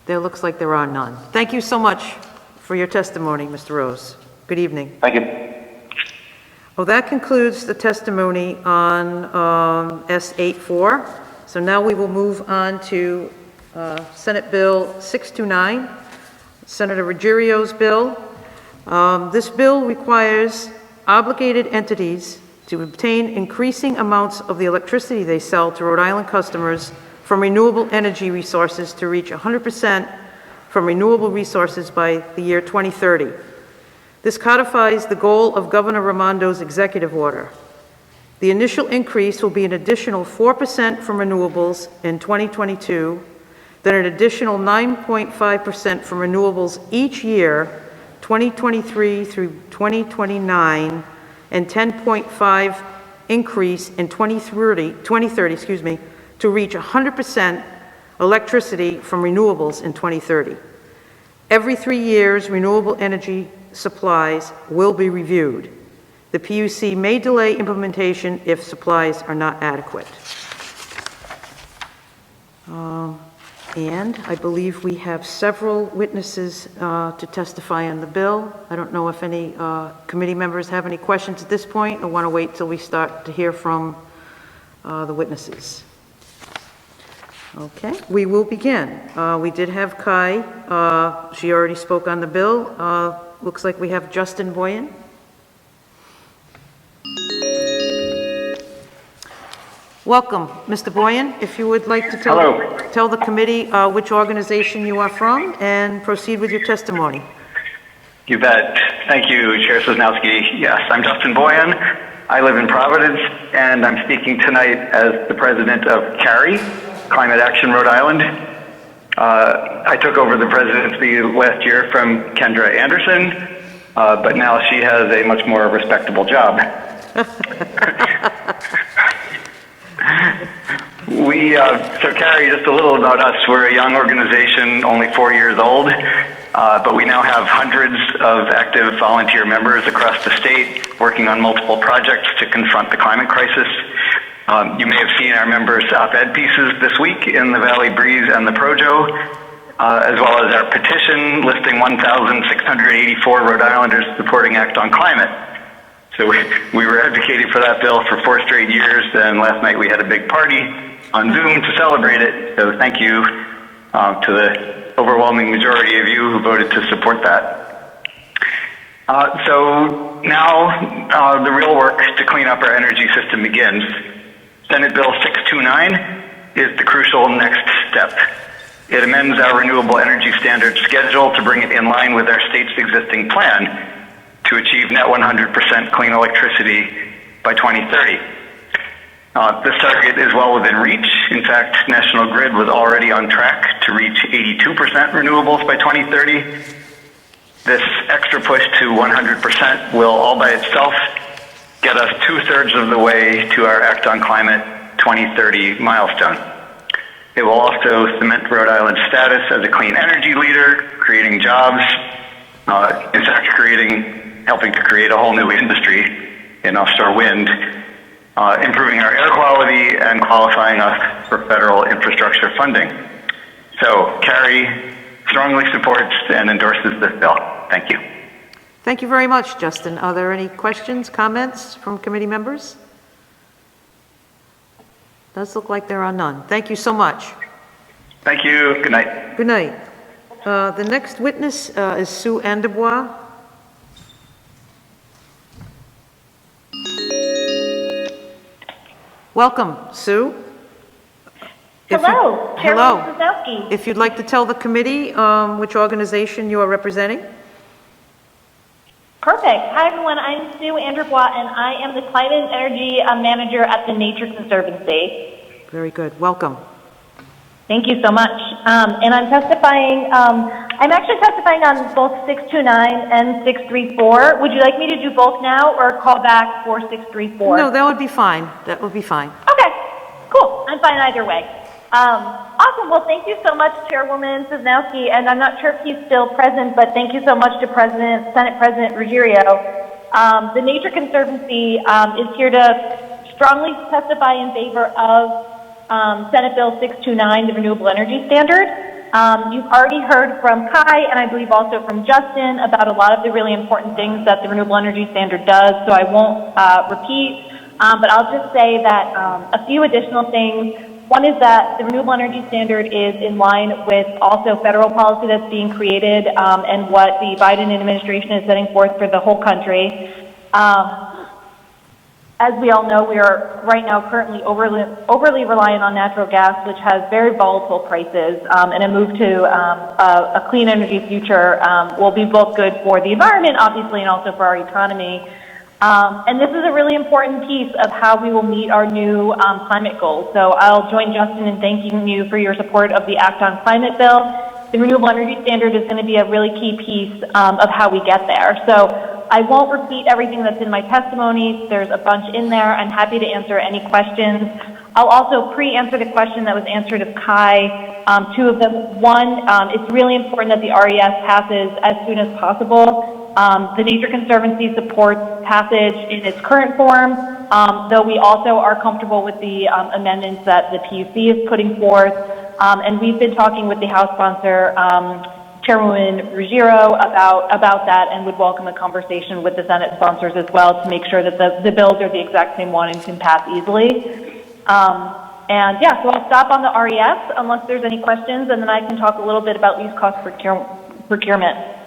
There looks like there are none. Thank you so much for your testimony, Mr. Rose. Good evening. Thank you. Well, that concludes the testimony on S84. So now we will move on to Senate Bill 629, Senator Ruggierio's bill. This bill requires obligated entities to obtain increasing amounts of the electricity they sell to Rhode Island customers from renewable energy resources to reach 100% from renewable resources by the year 2030. This codifies the goal of Governor Raimondo's executive order. The initial increase will be an additional 4% from renewables in 2022, then an additional 9.5% from renewables each year, 2023 through 2029, and 10.5 increase in 2030, to reach 100% electricity from renewables in 2030. Every 3 years, renewable energy supplies will be reviewed. The PUC may delay implementation if supplies are not adequate. And I believe we have several witnesses to testify on the bill. I don't know if any committee members have any questions at this point or want to wait till we start to hear from the witnesses. Okay, we will begin. We did have Kai. She already spoke on the bill. Looks like we have Justin Boyan. Welcome, Mr. Boyan. If you would like to tell the committee which organization you are from and proceed with your testimony. You bet. Thank you, Chair Sosnowski. Yes, I'm Justin Boyan. I live in Providence, and I'm speaking tonight as the president of CARI, Climate Action Rhode Island. I took over the presidency last year from Kendra Anderson, but now she has a much more respectable job. So CARI, just a little about us. We're a young organization, only 4 years old, but we now have hundreds of active volunteer members across the state working on multiple projects to confront the climate crisis. You may have seen our members' op-ed pieces this week in the Valley Breeze and the Projo, as well as our petition listing 1,684 Rhode Islanders supporting Act on Climate. So we were advocating for that bill for 4 straight years, and last night we had a big party on Zoom to celebrate it. So thank you to the overwhelming majority of you who voted to support that. So now the real work to clean up our energy system begins. Senate Bill 629 is the crucial next step. It amends our renewable energy standard schedule to bring it in line with our state's existing plan to achieve net 100% clean electricity by 2030. This target is well within reach. In fact, National Grid was already on track to reach 82% renewables by 2030. This extra push to 100% will all by itself get us 2/3 of the way to our Act on Climate 2030 milestone. It will also cement Rhode Island's status as a clean energy leader, creating jobs, in fact, helping to create a whole new industry in offshore wind, improving our air quality and qualifying us for federal infrastructure funding. So CARI strongly supports and endorses this bill. Thank you. Thank you very much, Justin. Are there any questions, comments from committee members? Does look like there are none. Thank you so much. Thank you. Good night. Good night. The next witness is Sue Andebois. Welcome, Sue. Hello, Chairwoman Hello. Sosnowski. If you'd like to tell the committee which organization you are representing. Perfect. Hi, everyone. I'm Sue Andrew-Watt, and I am the Climate and Energy Manager at the Nature Conservancy. Very good. Welcome. Thank you so much. And I'm testifying, I'm actually testifying on both 629 and 634. Would you like me to do both now or call back for 634? No, that would be fine. That would be fine. Okay, cool. I'm fine either way. Awesome. Well, thank you so much, Chairwoman Sosnowski, and I'm not sure if he's still present, but thank you so much to Senate President Ruggerio. The Nature Conservancy is here to strongly testify in favor of Senate Bill 629, the Renewable Energy Standard. You've already heard from Kai, and I believe also from Justin, about a lot of the really important things that the Renewable Energy Standard does, so I won't repeat, but I'll just say that a few additional things. One is that the Renewable Energy Standard is in line with also federal policy that's being created and what the Biden administration is setting forth for the whole country. As we all know, we are right now currently overly reliant on natural gas, which has very volatile prices, and a move to a clean energy future will be both good for the environment, obviously, and also for our economy. And this is a really important piece of how we will meet our new climate goals. So I'll join Justin in thanking you for your support of the Act on Climate bill. The Renewable Energy Standard is going to be a really key piece of how we get there. So I won't repeat everything that's in my testimony. There's a bunch in there. I'm happy to answer any questions. I'll also pre-answer the question that was answered of Kai. Two of them. One, it's really important that the RES passes as soon as possible. The Nature Conservancy supports passage in its current form, though we also are comfortable with the amendments that the PUC is putting forth. And we've been talking with the House sponsor, Chairwoman Ruggerio, about that, and would welcome a conversation with the Senate sponsors as well to make sure that the bills are the exact same one and can pass easily. And yeah, so I'll stop on the RES unless there's any questions, and then I can talk a little bit about least cost procurement.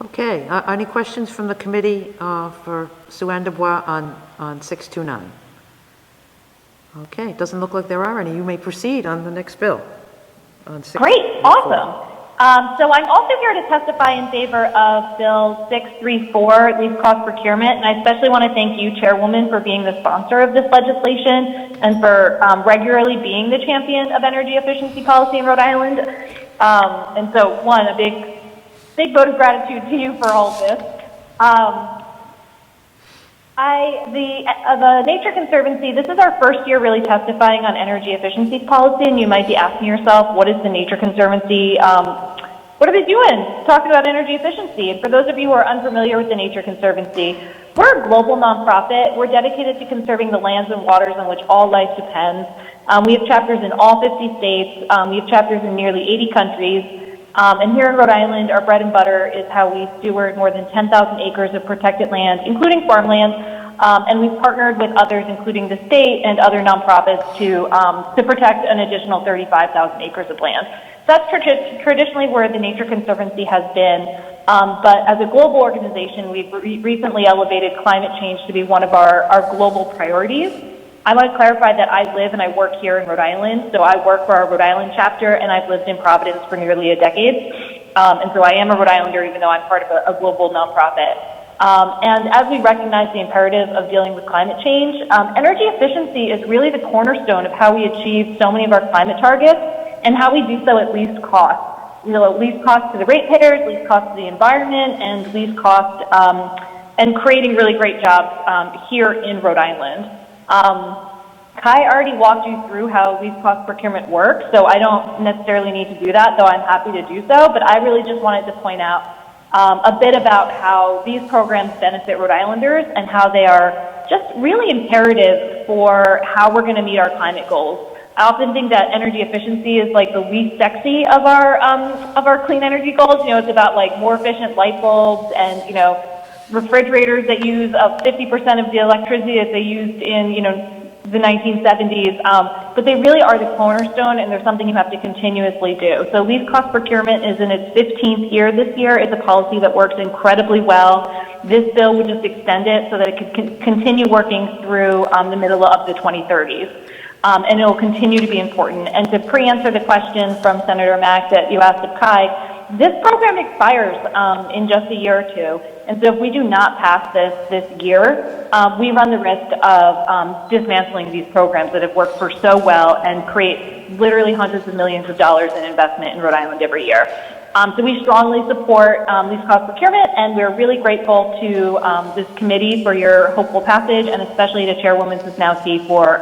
Okay. Any questions from the committee for Sue Andrew-Watt on 629? Okay. It doesn't look like there are any. You may proceed on the next bill. On Great. Awesome. So I'm also here to testify in favor of Bill 634, least cost procurement, and I especially want to thank you, Chairwoman, for being the sponsor of this legislation and for regularly being the champion of energy efficiency policy in Rhode Island. And so, one, a big vote of gratitude to you for all of this. The Nature Conservancy, this is our first year really testifying on energy efficiency policy, and you might be asking yourself, what is the Nature Conservancy, what are they doing talking about energy efficiency? And for those of you who are unfamiliar with the Nature Conservancy, we're a global nonprofit. We're dedicated to conserving the lands and waters on which all life depends. We have chapters in all 50 states. We have chapters in nearly 80 countries. And here in Rhode Island, our bread and butter is how we steward more than 10,000 acres of protected land, including farmland. And we've partnered with others, including the state and other nonprofits, to protect an additional 35,000 acres of land. That's traditionally where the Nature Conservancy has been. But as a global organization, we've recently elevated climate change to be one of our global priorities. I want to clarify that I live and I work here in Rhode Island. So I work for our Rhode Island chapter, and I've lived in Providence for nearly a decade. And so I am a Rhode Islander, even though I'm part of a global nonprofit. And as we recognize the imperative of dealing with climate change, energy efficiency is really the cornerstone of how we achieve so many of our climate targets and how we do so at least cost. Least cost to the ratepayers, least cost to the environment, and least cost and creating really great jobs here in Rhode Island. Kai already walked you through how least cost procurement works, so I don't necessarily need to do that, though I'm happy to do so, but I really just wanted to point out a bit about how these programs benefit Rhode Islanders and how they are just really imperative for how we're going to meet our climate goals. I often think that energy efficiency is like the least sexy of our clean energy goals. You know, it's about like more efficient light bulbs and, you know, refrigerators that use 50% of the electricity that they used in, you know, the 1970s, but they really are the cornerstone, and they're something you have to continuously do. So least cost procurement is in its 15th year this year. It's a policy that works incredibly well. This bill would just extend it so that it could continue working through the middle of the 2030s. And it will continue to be important. And to pre-answer the question from Senator Mack that you asked of Kai, this program expires in just a year or two. And so if we do not pass this year, we run the risk of dismantling these programs that have worked for so well and create literally hundreds of millions of dollars in investment in Rhode Island every year. So we strongly support least cost procurement, and we're really grateful to this committee for your hopeful passage, and especially to Chairwoman Sosnowski for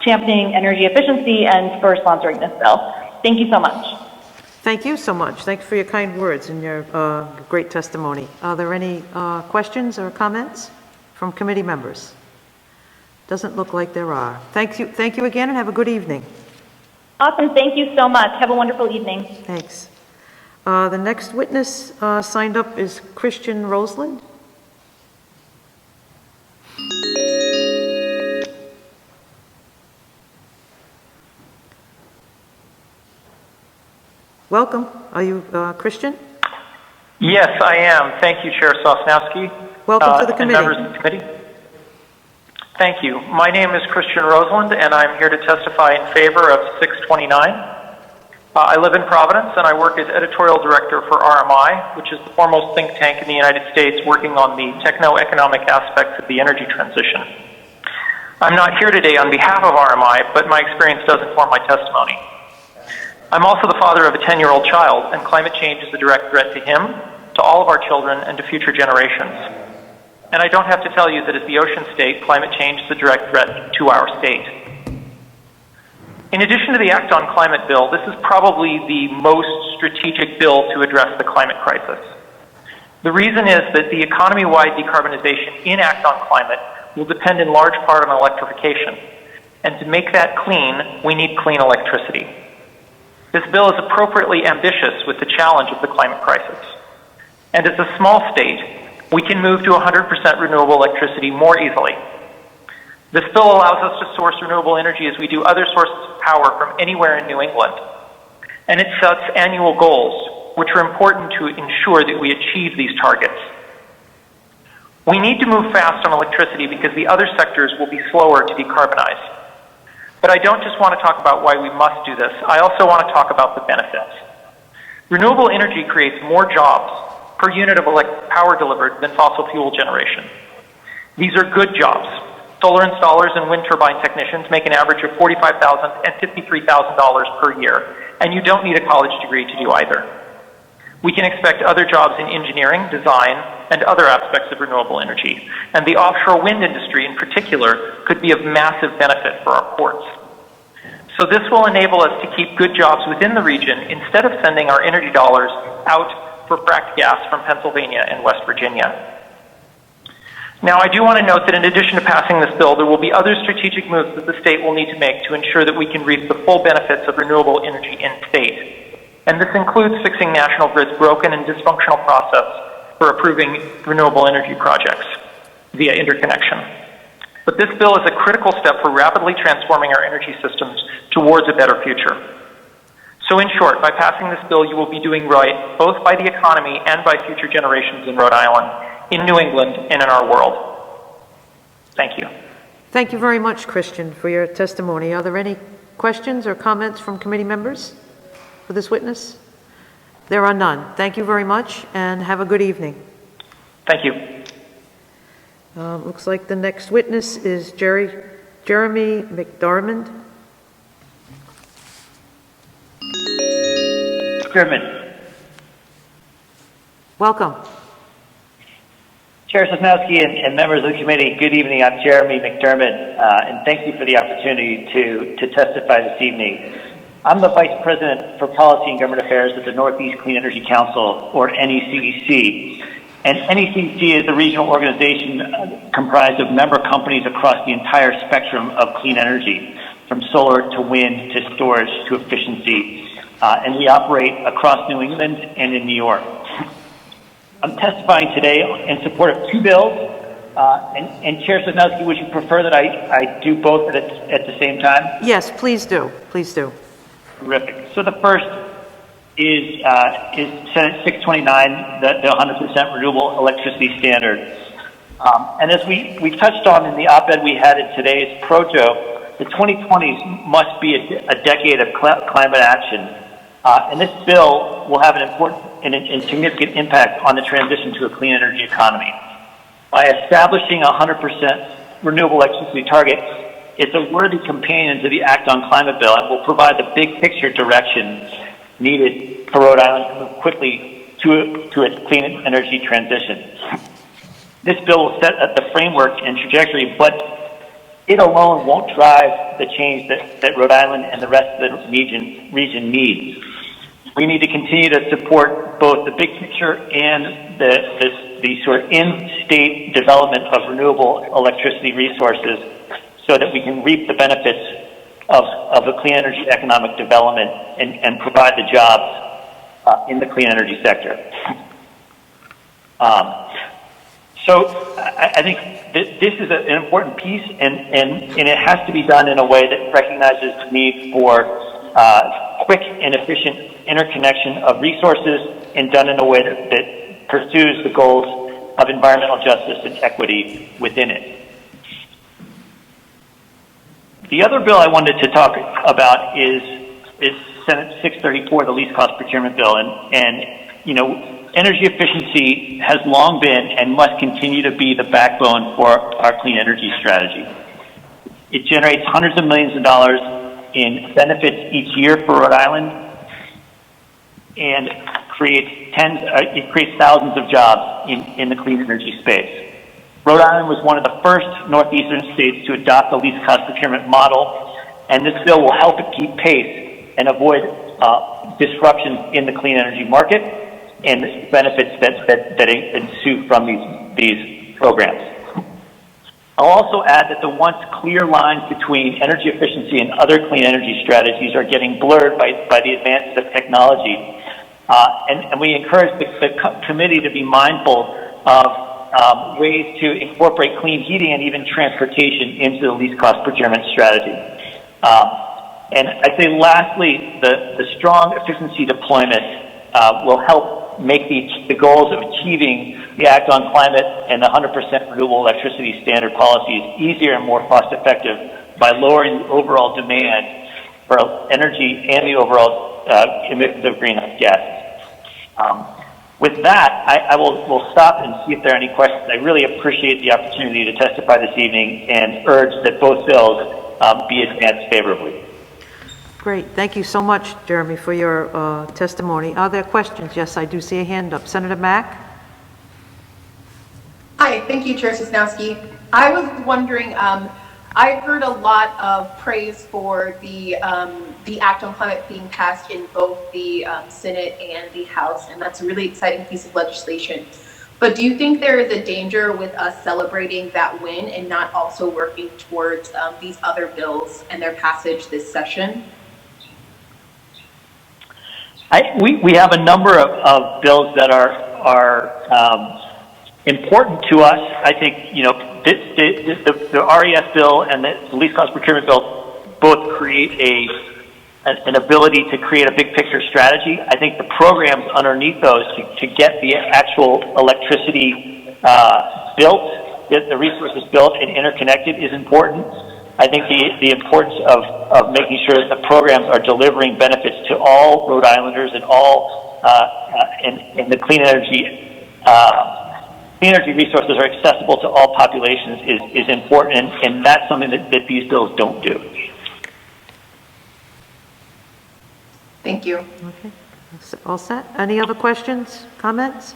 championing energy efficiency and for sponsoring this bill. Thank you so much. Thank you so much. Thanks for your kind words and your great testimony. Are there any questions or comments from committee members? Doesn't look like there are. Thank you again, and have a good evening. Awesome. Thank you so much. Have a wonderful evening. Thanks. The next witness signed up is Christian Roseland. Welcome. Are you Christian? Yes, I am. Thank you, Chair Sosnowski. Welcome to the committee. And members of the committee. Thank you. My name is Christian Roseland, and I'm here to testify in favor of 629. I live in Providence, and I work as editorial director for RMI, which is the foremost think tank in the United States working on the techno-economic aspects of the energy transition. I'm not here today on behalf of RMI, but my experience does inform my testimony. I'm also the father of a 10-year-old child, and climate change is a direct threat to him, to all of our children, and to future generations. And I don't have to tell you that as the ocean state, climate change is a direct threat to our state. In addition to the Act on Climate bill, this is probably the most strategic bill to address the climate crisis. The reason is that the economy-wide decarbonization in Act on Climate will depend in large part on electrification. And to make that clean, we need clean electricity. This bill is appropriately ambitious with the challenge of the climate crisis. And as a small state, we can move to 100% renewable electricity more easily. This bill allows us to source renewable energy as we do other sources of power from anywhere in New England. And it sets annual goals, which are important to ensure that we achieve these targets. We need to move fast on electricity because the other sectors will be slower to decarbonize. But I don't just want to talk about why we must do this. I also want to talk about the benefits. Renewable energy creates more jobs per unit of power delivered than fossil fuel generation. These are good jobs. Solar installers and wind turbine technicians make an average of $45,000 and $53,000 per year, and you don't need a college degree to do either. We can expect other jobs in engineering, design, and other aspects of renewable energy. And the offshore wind industry in particular could be of massive benefit for our ports. So this will enable us to keep good jobs within the region instead of sending our energy dollars out for fracked gas from Pennsylvania and West Virginia. Now, I do want to note that in addition to passing this bill, there will be other strategic moves that the state will need to make to ensure that we can reap the full benefits of renewable energy in state. And this includes fixing National Grid's broken and dysfunctional process for approving renewable energy projects via interconnection. But this bill is a critical step for rapidly transforming our energy systems towards a better future. So in short, by passing this bill, you will be doing right both by the economy and by future generations in Rhode Island, in New England, and in our world. Thank you. Thank you very much, Christian, for your testimony. Are there any questions or comments from committee members for this witness? There are none. Thank you very much, and have a good evening. Thank you. Looks like the next witness is Jeremy McDormand. Goodwin. Welcome. Chair Sosnowski and members of the committee, good evening. I'm Jeremy McDermott, and thank you for the opportunity to testify this evening. I'm the Vice President for Policy and Government Affairs at the Northeast Clean Energy Council, or NECEC. And NECEC is a regional organization comprised of member companies across the entire spectrum of clean energy, from solar to wind to storage to efficiency. And we operate across New England and in New York. I'm testifying today in support of two bills. And Chair Sosnowski, would you prefer that I do both at the same time? Yes, please do. Please do. Terrific. So the first is Senate 629, the 100% renewable electricity standard. And as we've touched on in the op-ed we had in today's projo, the 2020s must be a decade of climate action. And this bill will have an important and significant impact on the transition to a clean energy economy. By establishing a 100% renewable electricity target, it's a worthy companion to the Act on Climate Bill and will provide the big picture direction needed for Rhode Island to move quickly to its clean energy transition. This bill will set the framework and trajectory, but it alone won't drive the change that Rhode Island and the rest of the region needs. We need to continue to support both the big picture and the sort of in-state development of renewable electricity resources so that we can reap the benefits of the clean energy economic development and provide the jobs in the clean energy sector. So I think this is an important piece, and it has to be done in a way that recognizes the need for quick and efficient interconnection of resources, and done in a way that pursues the goals of environmental justice and equity within it. The other bill I wanted to talk about is Senate 634, the least cost procurement bill, and you know, energy efficiency has long been and must continue to be the backbone for our clean energy strategy. It generates hundreds of millions of dollars in benefits each year for Rhode Island, and creates thousands of jobs in the clean energy space. Rhode Island was one of the first northeastern states to adopt the least cost procurement model, and this bill will help it keep pace and avoid disruptions in the clean energy market and the benefits that ensue from these programs. I'll also add that the once clear lines between energy efficiency and other clean energy strategies are getting blurred by the advances of technology. And we encourage the committee to be mindful of ways to incorporate clean heating and even transportation into the least cost procurement strategy. And I'd say lastly, the strong efficiency deployment will help make the goals of achieving the Act on Climate and the 100% renewable electricity standard policies easier and more cost effective by lowering the overall demand for energy and the overall emissions of greenhouse gases. With that, I will stop and see if there are any questions. I really appreciate the opportunity to testify this evening and urge that both bills be advanced favorably. Great. Thank you so much, Jeremy, for your testimony. Are there questions? Yes, I do see a hand up. Senator Mack? Hi, thank you, Chair Sosnowski. I was wondering, I heard a lot of praise for the Act on Climate being passed in both the Senate and the House, and that's a really exciting piece of legislation. But do you think there is a danger with us celebrating that win and not also working towards these other bills and their passage this session? We have a number of bills that are important to us. I think, you know, the RES bill and the least cost procurement bill both create an ability to create a big picture strategy. I think the programs underneath those to get the actual electricity built, get the resources built and interconnected is important. I think the importance of making sure that the programs are delivering benefits to all Rhode Islanders and all and the clean energy resources are accessible to all populations is important, and that's something that these bills don't do. Thank you. Okay. All set? Any other questions, comments?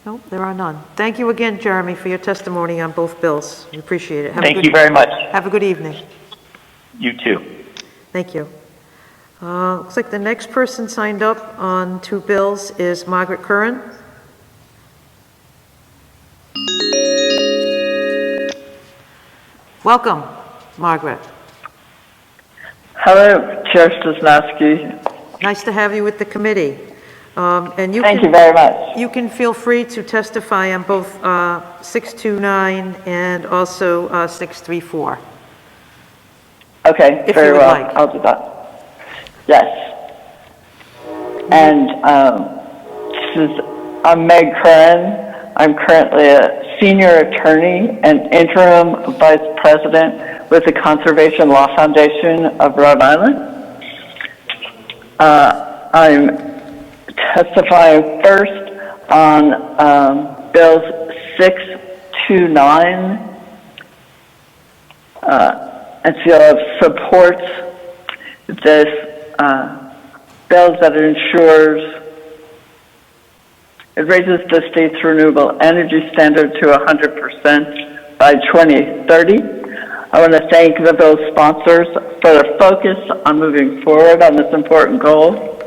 No, there are none. Thank you again, Jeremy, for your testimony on both bills. We appreciate it. Thank you very much. Have a good evening. You too. Thank you. Looks like the next person signed up on two bills is Margaret Curran. Welcome, Margaret. Hello, Chair Sosnowski. Nice to have you with the committee. And Thank you very much. You can feel free to testify on both 629 and also 634. Okay, if very you would well. like. I'll do that. Yes. And I'm Meg Curran. I'm currently a senior attorney and interim vice president with the Conservation Law Foundation of Rhode Island. I'm testifying first on bills 629 and CLF supports this bill that ensures it raises the state's renewable energy standard to 100% by 2030. I want to thank the bill's sponsors for their focus on moving forward on this important goal.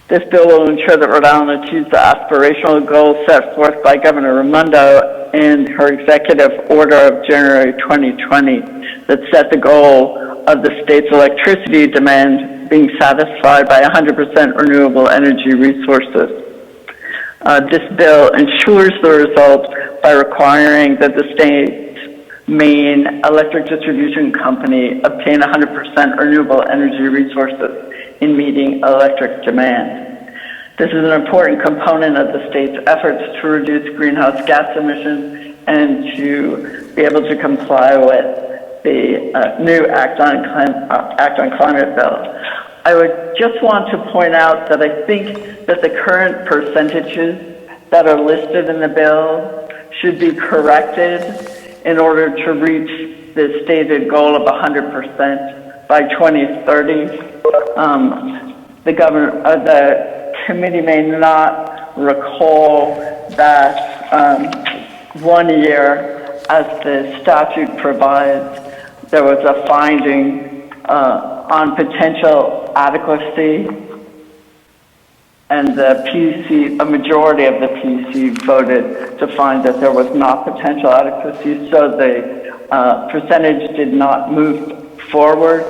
This bill will ensure that Rhode Island achieves the aspirational goals set forth by Governor Raimondo in her executive order of January 2020 that set the goal of the state's electricity demand being satisfied by 100% renewable energy resources. This bill ensures the result by requiring that the state's main electric distribution company obtain 100% renewable energy resources in meeting electric demand. This is an important component of the state's efforts to reduce greenhouse gas emissions and to be able to comply with the new Act on Climate bill. I would just want to point out that I think that the current percentages that are listed in the bill should be corrected in order to reach the stated goal of 100% by 2030. The committee may not recall that 1 year, as the statute provides, there was a finding on potential adequacy, and the PUC, a majority of the PUC voted to find that there was not potential adequacy, so the percentage did not move forward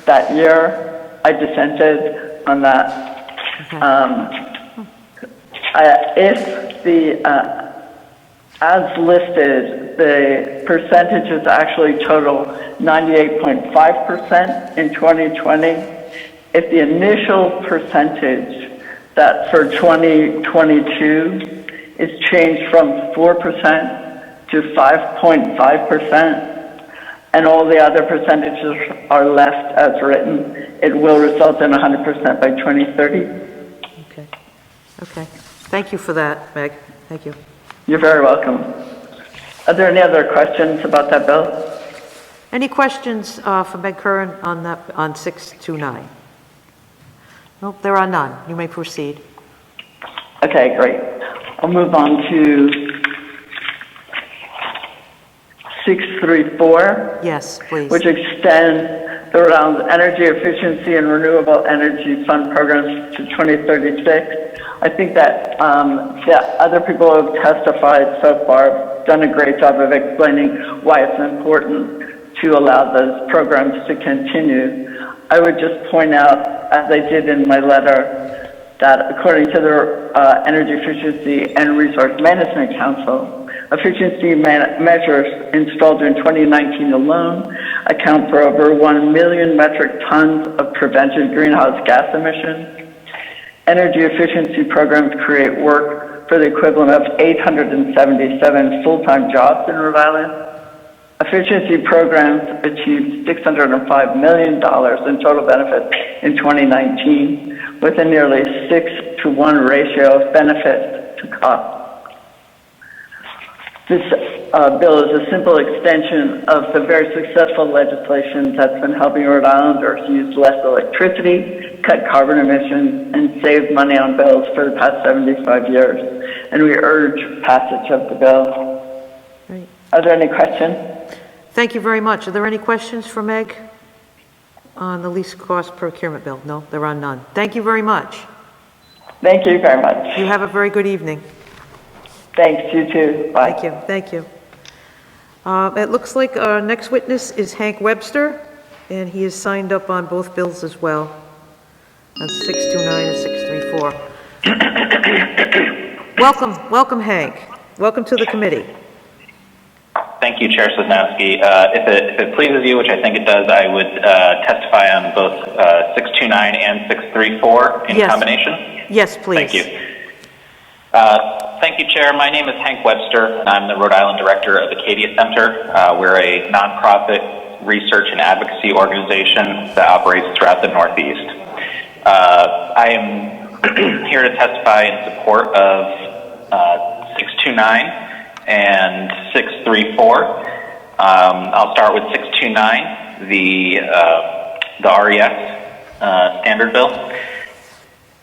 that year. I dissented on that. If the as listed, the percentages actually total 98.5% in 2020. If the initial percentage that for 2022 is changed from 4% to 5.5%, and all the other percentages are left as written, it will result in 100% by 2030. Okay. Thank you for that, Meg. Thank you. You're very welcome. Are there any other questions about that bill? Any questions for Meg Curran on 629? Nope, there are none. You may proceed. Okay, great. I'll move on to 634. Yes, please. Which extends the Rhode Island Energy Efficiency and Renewable Energy Fund programs to 2036. I think that the other people who have testified so far have done a great job of explaining why it's important to allow those programs to continue. I would just point out, as I did in my letter, that according to the Energy Efficiency and Resource Management Council, efficiency measures installed in 2019 alone account for over 1 million metric tons of prevented greenhouse gas emissions. Energy efficiency programs create work for the equivalent of 877 full-time jobs in Rhode Island. Efficiency programs achieved $605 million in total benefits in 2019, with a nearly 6-to-1 ratio of benefits to cost. This bill is a simple extension of the very successful legislation that's been helping Rhode Islanders use less electricity, cut carbon emissions, and save money on bills for the past 75 years. And we urge passage of the bill. Great. Are there any questions? Thank you very much. Are there any questions for Meg on the least cost procurement bill? No, there are none. Thank you very much. Thank you very much. You have a very good evening. Thanks, you too. Bye. Thank you. Thank you. It looks like our next witness is Hank Webster, and he is signed up on both bills as well, on 629 and 634. Welcome, Hank. Welcome to the committee. Thank you, Chair Sosnowski. If it pleases you, which I think it does, I would testify on both 629 and 634 in combination. Yes, please. Thank you. Thank you, Chair. My name is Hank Webster, and I'm the Rhode Island Director of Acadia Center. We're a nonprofit research and advocacy organization that operates throughout the Northeast. I am here to testify in support of 629 and 634. I'll start with 629, the RES standard bill.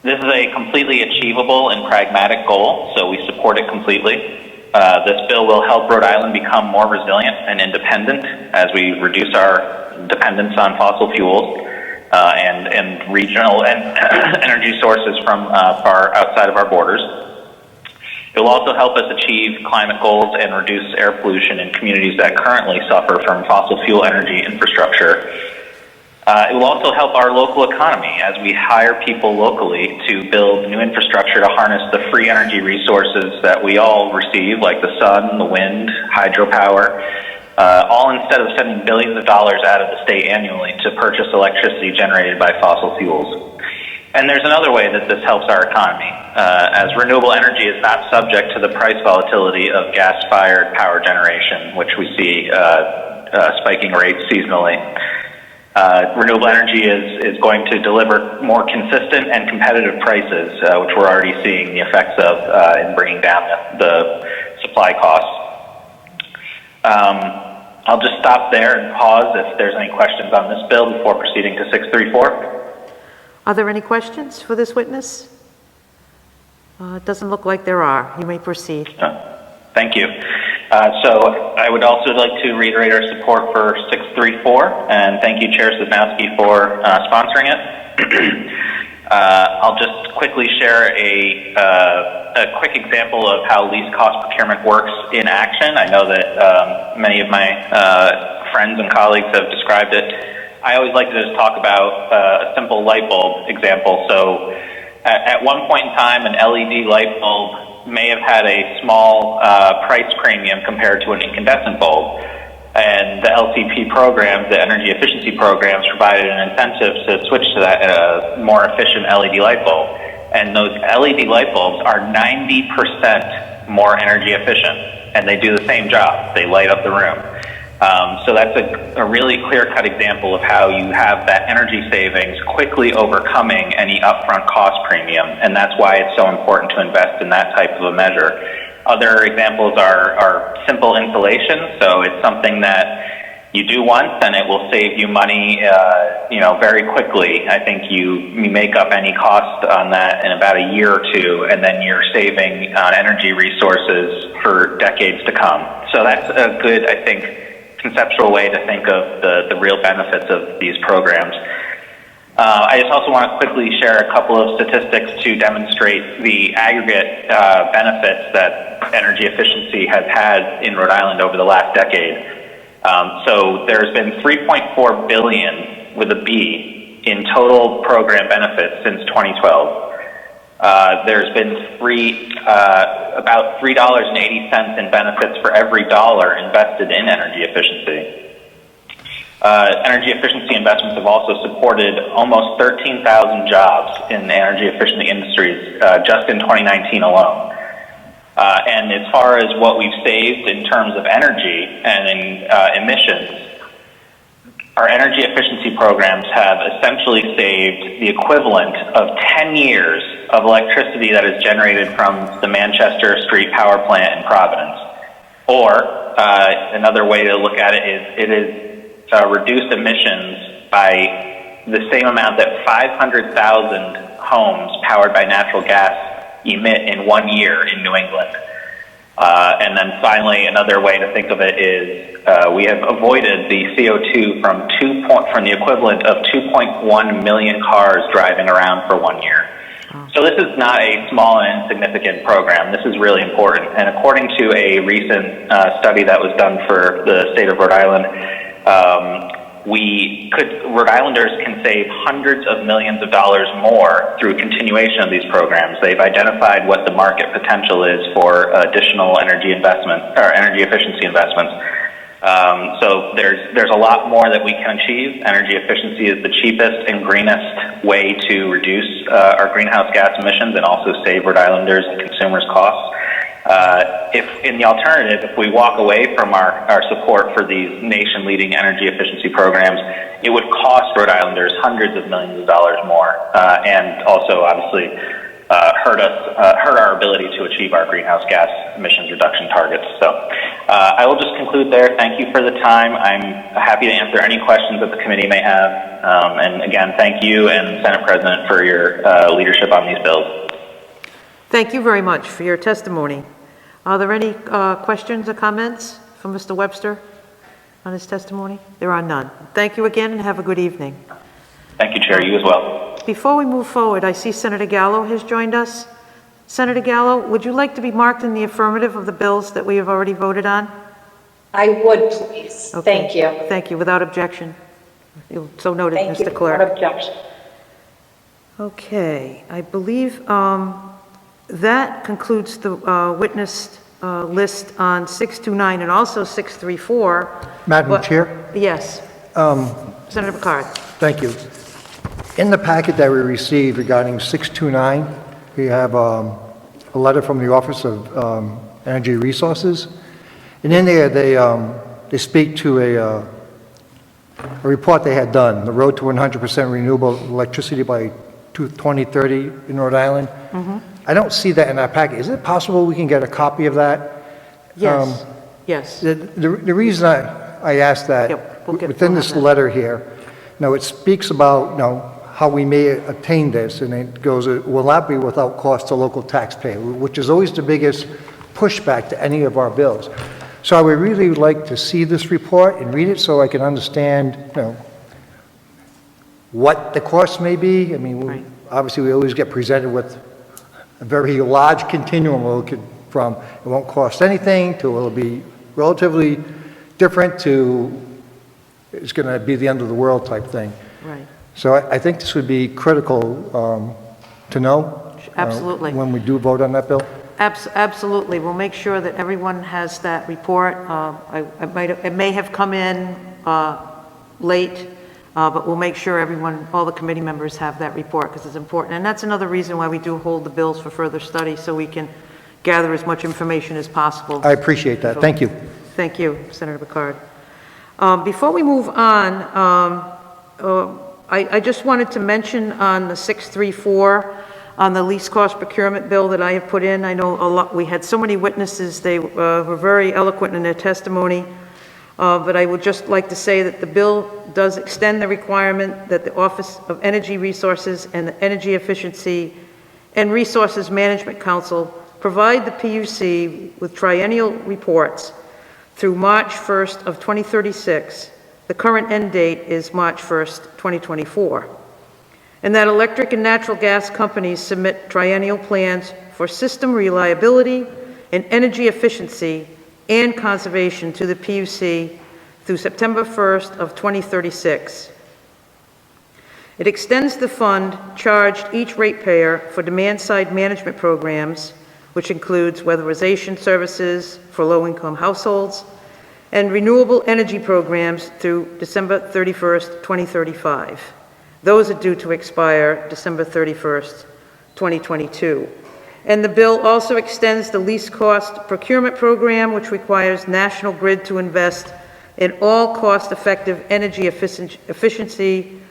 This is a completely achievable and pragmatic goal, so we support it completely. This bill will help Rhode Island become more resilient and independent as we reduce our dependence on fossil fuels and regional and energy sources from far outside of our borders. It will also help us achieve climate goals and reduce air pollution in communities that currently suffer from fossil fuel energy infrastructure. It will also help our local economy as we hire people locally to build new infrastructure to harness the free energy resources that we all receive, like the sun, the wind, hydropower, all instead of sending billions of dollars out of the state annually to purchase electricity generated by fossil fuels. And there's another way that this helps our economy, as renewable energy is not subject to the price volatility of gas-fired power generation, which we see spiking rates seasonally. Renewable energy is going to deliver more consistent and competitive prices, which we're already seeing the effects of in bringing down the supply costs. I'll just stop there and pause if there's any questions on this bill before proceeding to 634. Are there any questions for this witness? It doesn't look like there are. You may proceed. Thank you. So I would also like to reiterate our support for 634, and thank you, Chair Sosnowski, for sponsoring it. I'll just quickly share a quick example of how least cost procurement works in action. I know that many of my friends and colleagues have described it. I always like to just talk about a simple light bulb example. So at one point in time, an LED light bulb may have had a small price premium compared to an incandescent bulb. And the LCP programs, the energy efficiency programs, provided an incentive to switch to that more efficient LED light bulb. And those LED light bulbs are 90% more energy efficient, and they do the same job. They light up the room. So that's a really clear-cut example of how you have that energy savings quickly overcoming any upfront cost premium, and that's why it's so important to invest in that type of a measure. Other examples are simple insulation, so it's something that you do once and it will save you money very quickly. I think you make up any cost on that in about a year or two, and then you're saving on energy resources for decades to come. So that's a good, I think, conceptual way to think of the real benefits of these programs. I just also want to quickly share a couple of statistics to demonstrate the aggregate benefits that energy efficiency has had in Rhode Island over the last decade. So there's been $3.4 billion with a B in total program benefits since 2012. There's been about $3.80 in benefits for every dollar invested in energy efficiency. Energy efficiency investments have also supported almost 13,000 jobs in the energy efficient industries just in 2019 alone. And as far as what we've saved in terms of energy and in emissions, our energy efficiency programs have essentially saved the equivalent of 10 years of electricity that is generated from the Manchester Street Power Plant in Providence. Or another way to look at it is reduced emissions by the same amount that 500,000 homes powered by natural gas emit in 1 year in New England. And then finally, another way to think of it is we have avoided the CO2 from the equivalent of 2.1 million cars driving around for 1 year. So this is not a small and insignificant program. This is really important. And according to a recent study that was done for the state of Rhode Island, Rhode Islanders can save hundreds of millions of dollars more through continuation of these programs. They've identified what the market potential is for additional energy investment or energy efficiency investments. So there's a lot more that we can achieve. Energy efficiency is the cheapest and greenest way to reduce our greenhouse gas emissions and also save Rhode Islanders and consumers costs. If in the alternative, if we walk away from our support for these nation-leading energy efficiency programs, it would cost Rhode Islanders hundreds of millions of dollars more, and also obviously hurt our ability to achieve our greenhouse gas emissions reduction targets. So I will just conclude there. Thank you for the time. I'm happy to answer any questions that the committee may have. And again, thank you and Senate President for your leadership on these bills. Thank you very much for your testimony. Are there any questions or comments from Mr. Webster on his testimony? There are none. Thank you again and have a good evening. Thank you, Chair. You as well. Before we move forward, I see Senator Gallo has joined us. Senator Gallo, would you like to be marked in the affirmative of the bills that we have already voted on? I would, please. Okay. Thank you. Thank you. Without objection. So noted, Thank you. Mr. Clerk. Without objection. Okay, I believe that concludes the witness list on 629 and also 634. Madam Chair? Yes. Senator Picard. Thank you. In the packet that we received regarding 629, we have a letter from the Office of Energy Resources. And in there, they speak to a report they had done, the road to 100% renewable electricity by 2030 in Rhode Island. Mm-hmm. I don't see that in our packet. Is it possible we can get a copy of that? Yes. Yes. The reason I asked that, within this letter here, it speaks about, how we may attain this, and it goes, it will not be without cost to local taxpayer, which is always the biggest pushback to any of our bills. So I would really like to see this report and read it so I can understand, what the cost may be. I mean, obviously we always get presented with a very large continuum from it won't cost anything to it'll be relatively different to it's going to be the end of the world type thing. Right. So I think this would be critical to know. Absolutely. When we do vote on that bill. Absolutely. We'll make sure that everyone has that report. It may have come in late, but we'll make sure all the committee members have that report because it's important. And that's another reason why we do hold the bills for further study so we can gather as much information as possible. I appreciate that. Thank you. Thank you, Senator Picard. Before we move on, I just wanted to mention on the 634, on the least cost procurement bill that I have put in. I know we had so many witnesses. They were very eloquent in their testimony. But I would just like to say that the bill does extend the requirement that the Office of Energy Resources and the Energy Efficiency and Resources Management Council provide the PUC with triennial reports through March 1st of 2036. The current end date is March 1st, 2024. And that electric and natural gas companies submit triennial plans for system reliability and energy efficiency and conservation to the PUC through September 1st of 2036. It extends the fund charged each ratepayer for demand-side management programs, which includes weatherization services for low-income households, and renewable energy programs through December 31st, 2035. Those are due to expire December 31st, 2022. And the bill also extends the least cost procurement program, which requires National Grid to invest in all cost-effective energy efficiency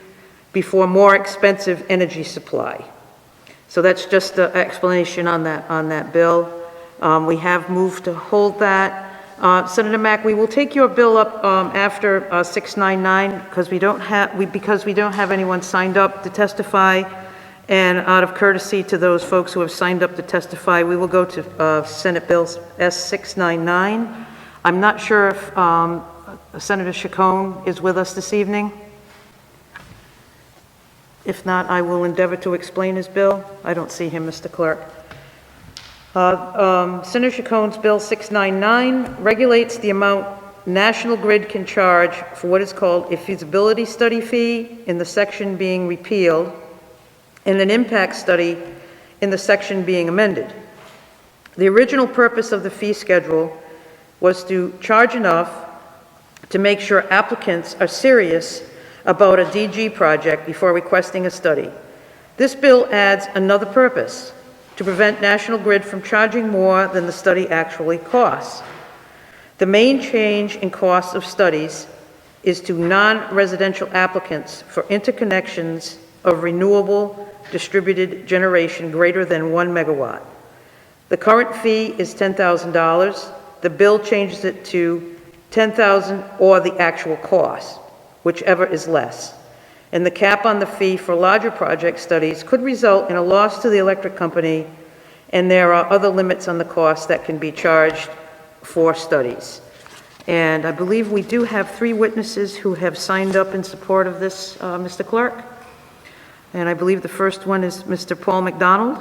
before more expensive energy supply. So that's just an explanation on that bill. We have moved to hold that. Senator Mack, we will take your bill up after 699 because we don't have anyone signed up to testify, and out of courtesy to those folks who have signed up to testify, we will go to Senate Bill S699. I'm not sure if Senator Chacon is with us this evening. If not, I will endeavor to explain his bill. I don't see him, Mr. Clerk. Senator Chacon's Bill 699 regulates the amount National Grid can charge for what is called a feasibility study fee in the section being repealed and an impact study in the section being amended. The original purpose of the fee schedule was to charge enough to make sure applicants are serious about a DG project before requesting a study. This bill adds another purpose, to prevent National Grid from charging more than the study actually costs. The main change in costs of studies is to non-residential applicants for interconnections of renewable distributed generation greater than 1 megawatt. The current fee is $10,000. The bill changes it to $10,000 or the actual cost, whichever is less. And the cap on the fee for larger project studies could result in a loss to the electric company, and there are other limits on the cost that can be charged for studies. And I believe we do have 3 witnesses who have signed up in support of this, Mr. Clerk. And I believe the first one is Mr. Paul McDonald.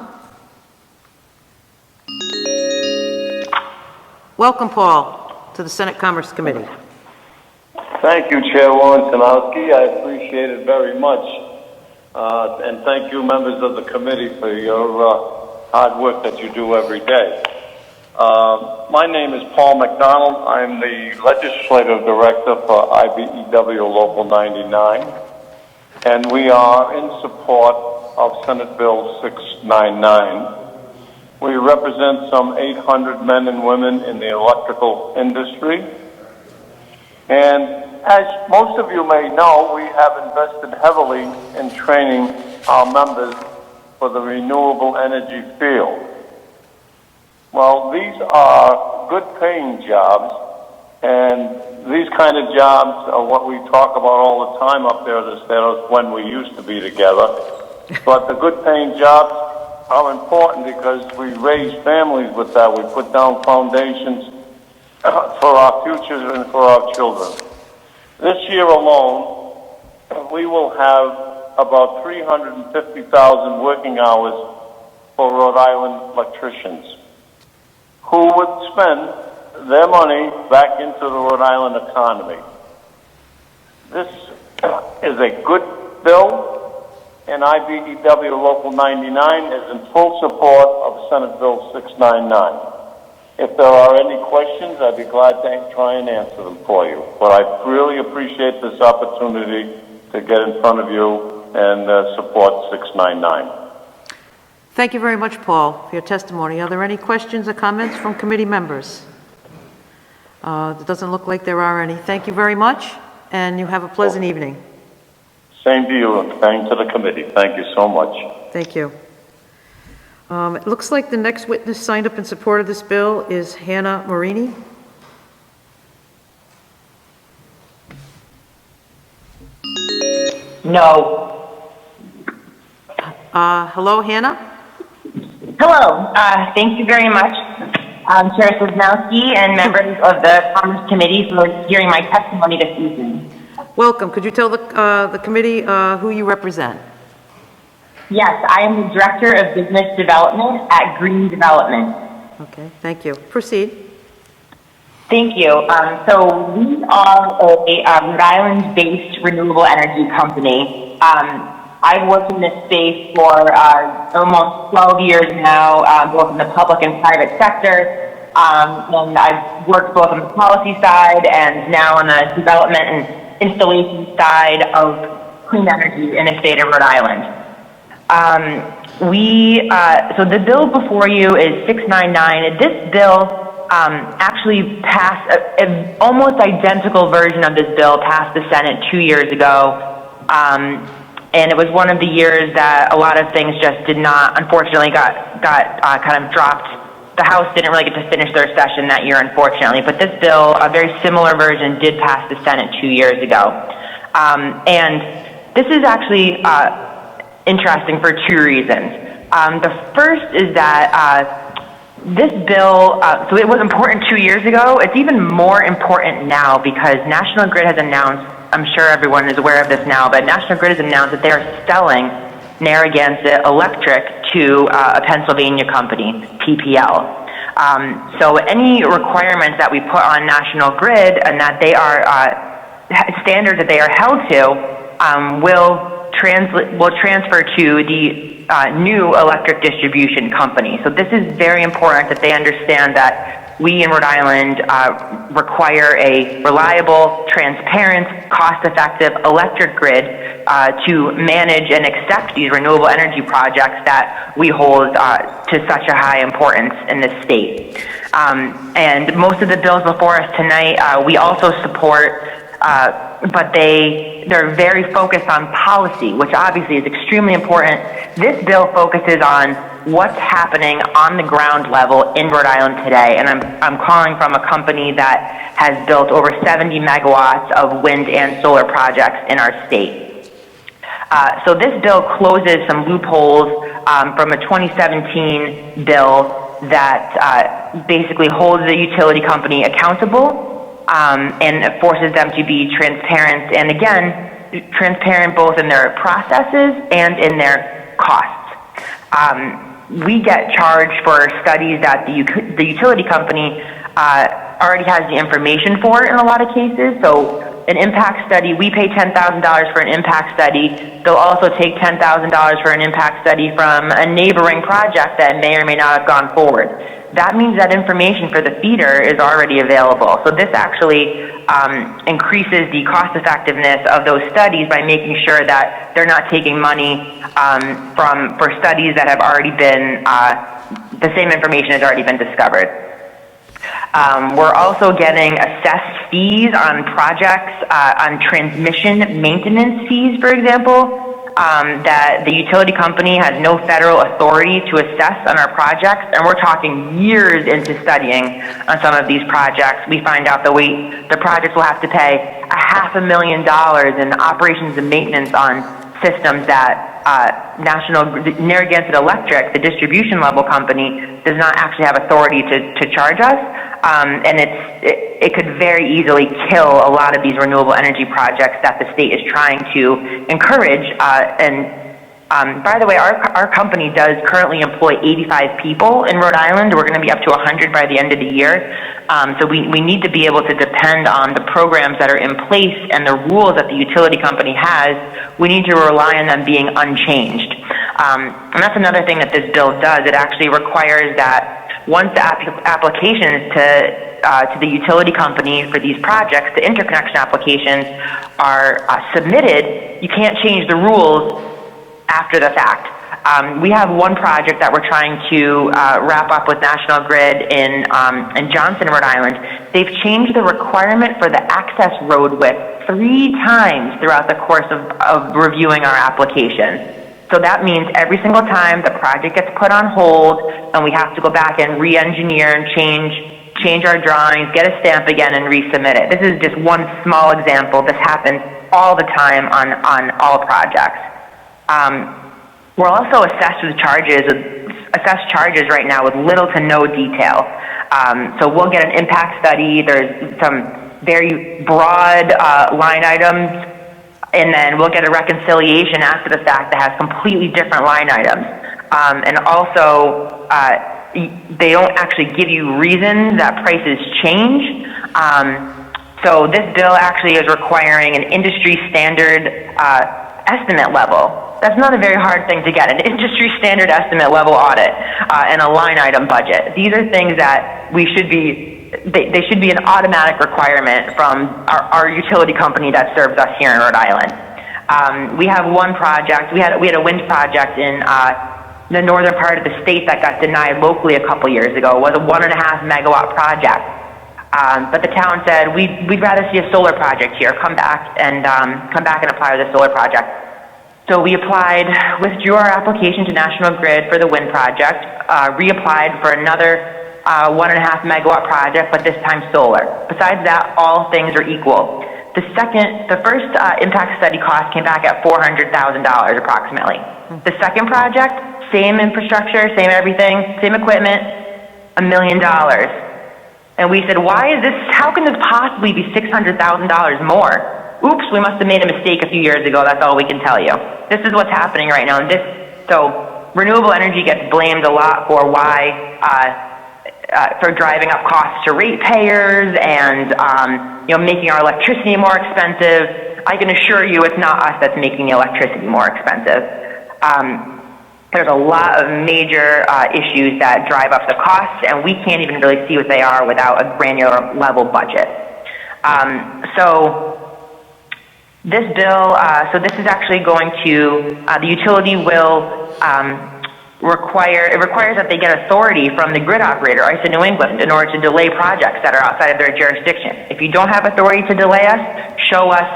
Welcome, Paul, to the Senate Commerce Committee. Thank you, Chairwoman Sosnowski. I appreciate it very much. And thank you, members of the committee, for your hard work that you do every day. My name is Paul McDonald. I'm the Legislative Director for IBEW Local 99. And we are in support of Senate Bill 699. We represent some 800 men and women in the electrical industry. And as most of you may know, we have invested heavily in training our members for the renewable energy field. Well, these are good paying jobs, and these kind of jobs are what we talk about all the time up there at the state when we used to be together. But the good paying jobs are important because we raise families with that. We put down foundations for our futures and for our children. This year alone, we will have about 350,000 working hours for Rhode Island electricians who would spend their money back into the Rhode Island economy. This is a good bill, and IBEW Local 99 is in full support of Senate Bill 699. If there are any questions, I'd be glad to try and answer them for you. But I really appreciate this opportunity to get in front of you and support 699. Thank you very much, Paul, for your testimony. Are there any questions or comments from committee members? It doesn't look like there are any. Thank you very much, and you have a pleasant evening. Same to you, and thanks to the committee. Thank you so much. Thank you. It looks like the next witness signed up in support of this bill is Hannah Marini. No. Hello, Hannah? Hello. Thank you very much, Chair Sosnowski and members of the Commerce Committee for hearing my testimony this evening. Welcome. Could you tell the committee who you represent? Yes, I am the Director of Business Development at Green Development. Okay, thank you. Proceed. Thank you. So we are a Rhode Island-based renewable energy company. I've worked in this space for almost 12 years now, both in the public and private sector. And I've worked both on the policy side and now on the development and installation side of clean energy in the state of Rhode Island. So the bill before you is 699. This bill actually passed, an almost identical version of this bill passed the Senate 2 years ago. And it was one of the years that a lot of things just did not, unfortunately, got kind of dropped. The House didn't really get to finish their session that year, unfortunately. But this bill, a very similar version, did pass the Senate 2 years ago. And this is actually interesting for 2 reasons. The first is that this bill, so it was important 2 years ago. It's even more important now because National Grid has announced, I'm sure everyone is aware of this now, but National Grid has announced that they are selling Narragansett Electric to a Pennsylvania company, PPL. So any requirements that we put on National Grid and that they are standards that they are held to will transfer to the new electric distribution company. So this is very important that they understand that we in Rhode Island require a reliable, transparent, cost-effective electric grid to manage and accept these renewable energy projects that we hold to such a high importance in this state. And most of the bills before us tonight, we also support, but they're very focused on policy, which obviously is extremely important. This bill focuses on what's happening on the ground level in Rhode Island today, and I'm calling from a company that has built over 70 megawatts of wind and solar projects in our state. So this bill closes some loopholes from a 2017 bill that basically holds the utility company accountable and forces them to be transparent, and again, transparent both in their processes and in their costs. We get charged for studies that the utility company already has the information for in a lot of cases. So an impact study, we pay $10,000 for an impact study. They'll also take $10,000 for an impact study from a neighboring project that may or may not have gone forward. That means that information for the feeder is already available. So this actually increases the cost effectiveness of those studies by making sure that they're not taking money for studies that have already been, the same information has already been discovered. We're also getting assessed fees on projects, on transmission maintenance fees, for example, that the utility company has no federal authority to assess on our projects, and we're talking years into studying on some of these projects. We find out that the projects will have to pay $500,000 in operations and maintenance on systems that Narragansett Electric, the distribution level company, does not actually have authority to charge us, and it could very easily kill a lot of these renewable energy projects that the state is trying to encourage. By the way, our company does currently employ 85 people in Rhode Island. We're going to be up to 100 by the end of the year. So we need to be able to depend on the programs that are in place and the rules that the utility company has. We need to rely on them being unchanged. And that's another thing that this bill does. It actually requires that once the applications to the utility company for these projects, the interconnection applications are submitted, you can't change the rules after the fact. We have one project that we're trying to wrap up with National Grid in Johnson, Rhode Island. They've changed the requirement for the access road width 3 times throughout the course of reviewing our application. So that means every single time the project gets put on hold and we have to go back and re-engineer and change our drawings, get a stamp again and resubmit it. This is just one small example. This happens all the time on all projects. We're also assessed charges right now with little to no detail. So we'll get an impact study. There's some very broad line items, and then we'll get a reconciliation after the fact that has completely different line items. And also, they don't actually give you reasons that prices change. So this bill actually is requiring an industry standard estimate level. That's not a very hard thing to get, an industry standard estimate level audit and a line item budget. These are things that they should be an automatic requirement from our utility company that serves us here in Rhode Island. We have one project, we had a wind project in the northern part of the state that got denied locally a couple years ago. It was a 1.5 megawatt project. But the town said, we'd rather see a solar project here. Come back and apply to the solar project. So we withdrew our application to National Grid for the wind project, reapplied for another 1.5 megawatt project, but this time solar. Besides that, all things are equal. The first impact study cost came back at $400,000 approximately. The second project, same infrastructure, same everything, same equipment, $1 million. And we said, how can this possibly be $600,000 more? Oops, we must have made a mistake a few years ago. That's all we can tell you. This is what's happening right now. So renewable energy gets blamed a lot for for driving up costs to ratepayers and making our electricity more expensive. I can assure you it's not us that's making the electricity more expensive. there's a lot of major issues that drive up the costs, and we can't even really see what they are without a granular level budget. So this bill, so this is actually going to, the utility will requires that they get authority from the grid operator, ISO New England, in order to delay projects that are outside of their jurisdiction. If you don't have authority to delay us, show us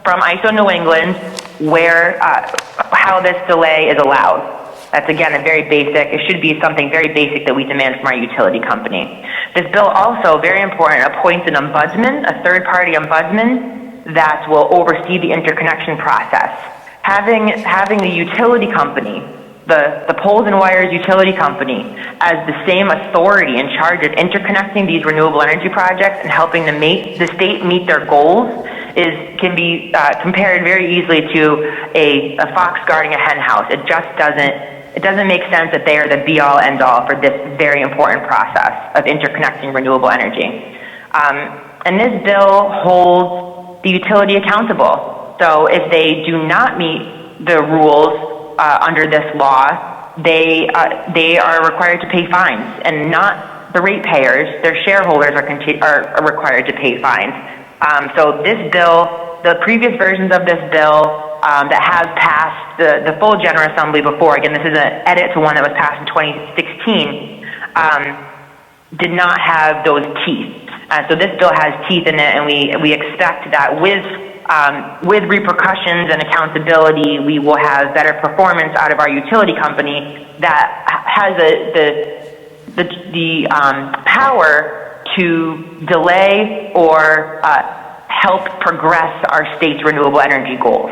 from ISO New England where, how this delay is allowed. That's again a very basic, it should be something very basic that we demand from our utility company. This bill also, very important, appoints an ombudsman, a third-party ombudsman that will oversee the interconnection process. Having the utility company, the poles and wires utility company, as the same authority in charge of interconnecting these renewable energy projects and helping the state meet their goals can be compared very easily to a fox guarding a hen house. It just doesn't make sense that they are the be-all, end-all for this very important process of interconnecting renewable energy. And this bill holds the utility accountable. So if they do not meet the rules under this law, they are required to pay fines, and not the ratepayers. Their shareholders are required to pay fines. So this bill, the previous versions of this bill that has passed the full General Assembly before, again, this is an edit to one that was passed in 2016, did not have those teeth. So this bill has teeth in it, and we expect that with repercussions and accountability, we will have better performance out of our utility company that has the power to delay or help progress our state's renewable energy goals.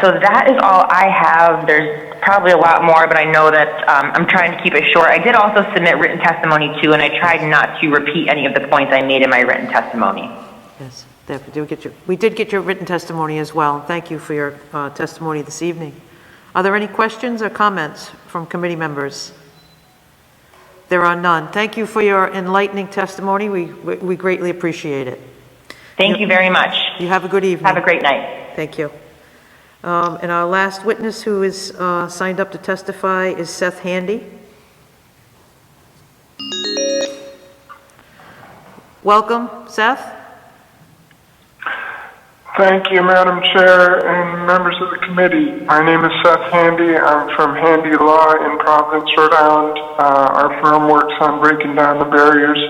So that is all I have. There's probably a lot more, but I know that I'm trying to keep it short. I did also submit written testimony too, and I tried not to repeat any of the points I made in my written testimony. Yes, we did get your written testimony as well. Thank you for your testimony this evening. Are there any questions or comments from committee members? There are none. Thank you for your enlightening testimony. We greatly appreciate it. Thank you very much. You have a good evening. Have a great night. Thank you. And our last witness who is signed up to testify is Seth Handy. Welcome, Seth. Thank you, Madam Chair and members of the committee. My name is Seth Handy. I'm from Handy Law in Providence, Rhode Island. Our firm works on breaking down the barriers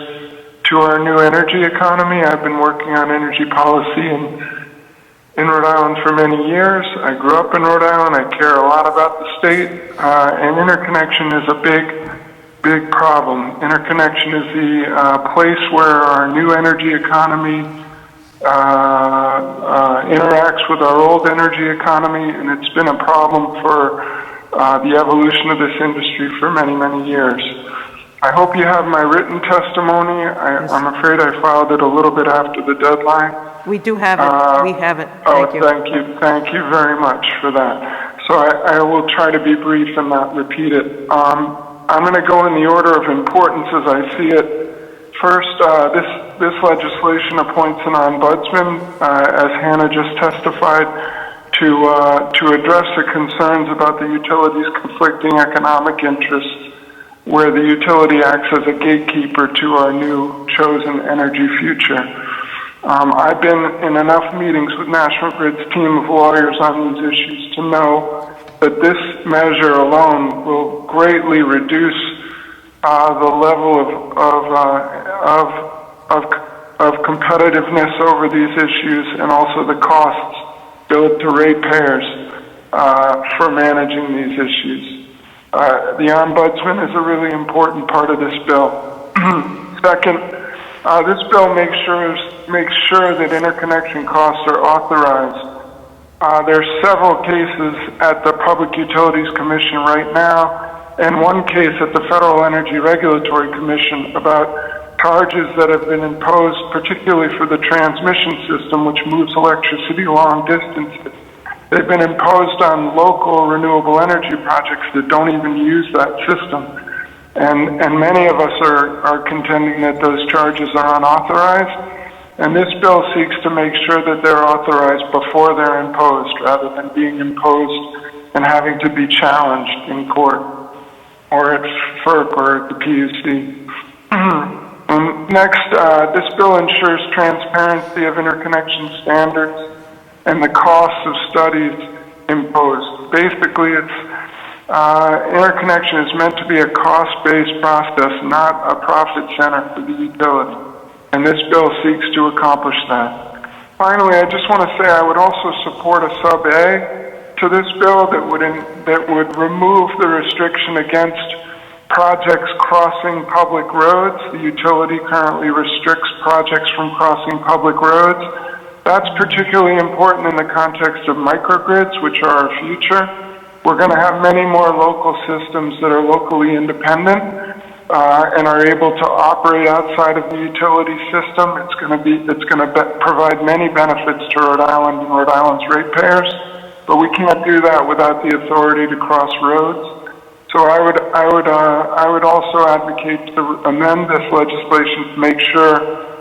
to our new energy economy. I've been working on energy policy in Rhode Island for many years. I grew up in Rhode Island. I care a lot about the state, and interconnection is a big problem. Interconnection is the place where our new energy economy interacts with our old energy economy, and it's been a problem for the evolution of this industry for many, many years. I hope you have my written testimony. I'm afraid I filed it a little bit after the deadline. We do have it. We have it. Thank you. Thank you very much for that. So I will try to be brief and not repeat it. I'm going to go in the order of importance as I see it. First, this legislation appoints an ombudsman, as Hannah just testified, to address the concerns about the utility's conflicting economic interests, where the utility acts as a gatekeeper to our new chosen energy future. I've been in enough meetings with National Grid's team of lawyers on these issues to know that this measure alone will greatly reduce the level of competitiveness over these issues, and also the costs billed to ratepayers for managing these issues. The ombudsman is a really important part of this bill. Second, this bill makes sure that interconnection costs are authorized. There are several cases at the Public Utilities Commission right now, and one case at the Federal Energy Regulatory Commission about charges that have been imposed, particularly for the transmission system, which moves electricity long distances. They've been imposed on local renewable energy projects that don't even use that system. And many of us are contending that those charges are unauthorized. And this bill seeks to make sure that they're authorized before they're imposed, rather than being imposed and having to be challenged in court or at FERC or at the PUC. Next, this bill ensures transparency of interconnection standards and the costs of studies imposed. Basically, interconnection is meant to be a cost-based process, not a profit center for the utility, and this bill seeks to accomplish that. Finally, I just want to say I would also support a sub A to this bill that would remove the restriction against projects crossing public roads. The utility currently restricts projects from crossing public roads. That's particularly important in the context of microgrids, which are our future. We're going to have many more local systems that are locally independent and are able to operate outside of the utility system. It's going to provide many benefits to Rhode Island and Rhode Island's ratepayers, but we can't do that without the authority to cross roads. So I would also advocate to amend this legislation to make sure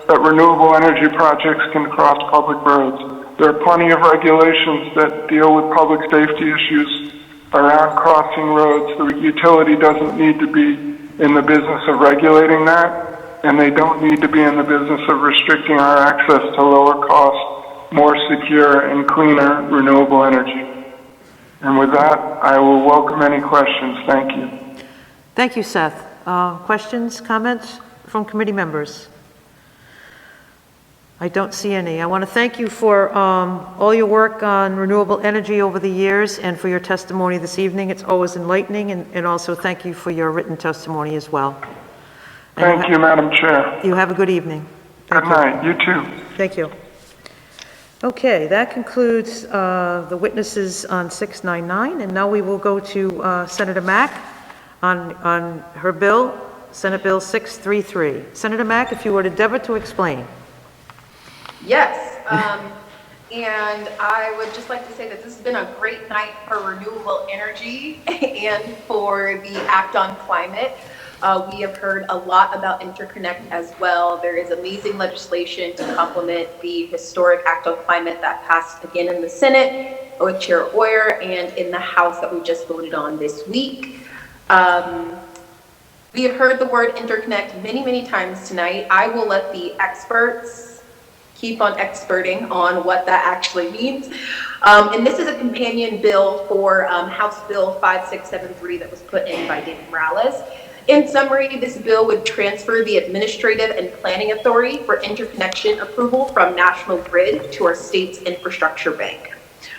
that renewable energy projects can cross public roads. There are plenty of regulations that deal with public safety issues around crossing roads. The utility doesn't need to be in the business of regulating that, and they don't need to be in the business of restricting our access to lower cost, more secure and cleaner renewable energy. And with that, I will welcome any questions. Thank you. Thank you, Seth. Questions, comments from committee members? I don't see any. I want to thank you for all your work on renewable energy over the years and for your testimony this evening. It's always enlightening, and also thank you for your written testimony as well. Thank you, Madam Chair. You have a good evening. Good night. You too. Thank you. Okay, that concludes the witnesses on 699, and now we will go to Senator Mack on her bill, Senate Bill 633. Senator Mack, if you would endeavor to explain. Yes, and I would just like to say that this has been a great night for renewable energy and for the Act on Climate. We have heard a lot about interconnect as well. There is amazing legislation to complement the historic Act on Climate that passed again in the Senate with Chair Oyer and in the House that we just voted on this week. We have heard the word interconnect many, many times tonight. I will let the experts keep on experting on what that actually means. And this is a companion bill for House Bill 5673 that was put in by David Morales. In summary, this bill would transfer the administrative and planning authority for interconnection approval from National Grid to our state's infrastructure bank.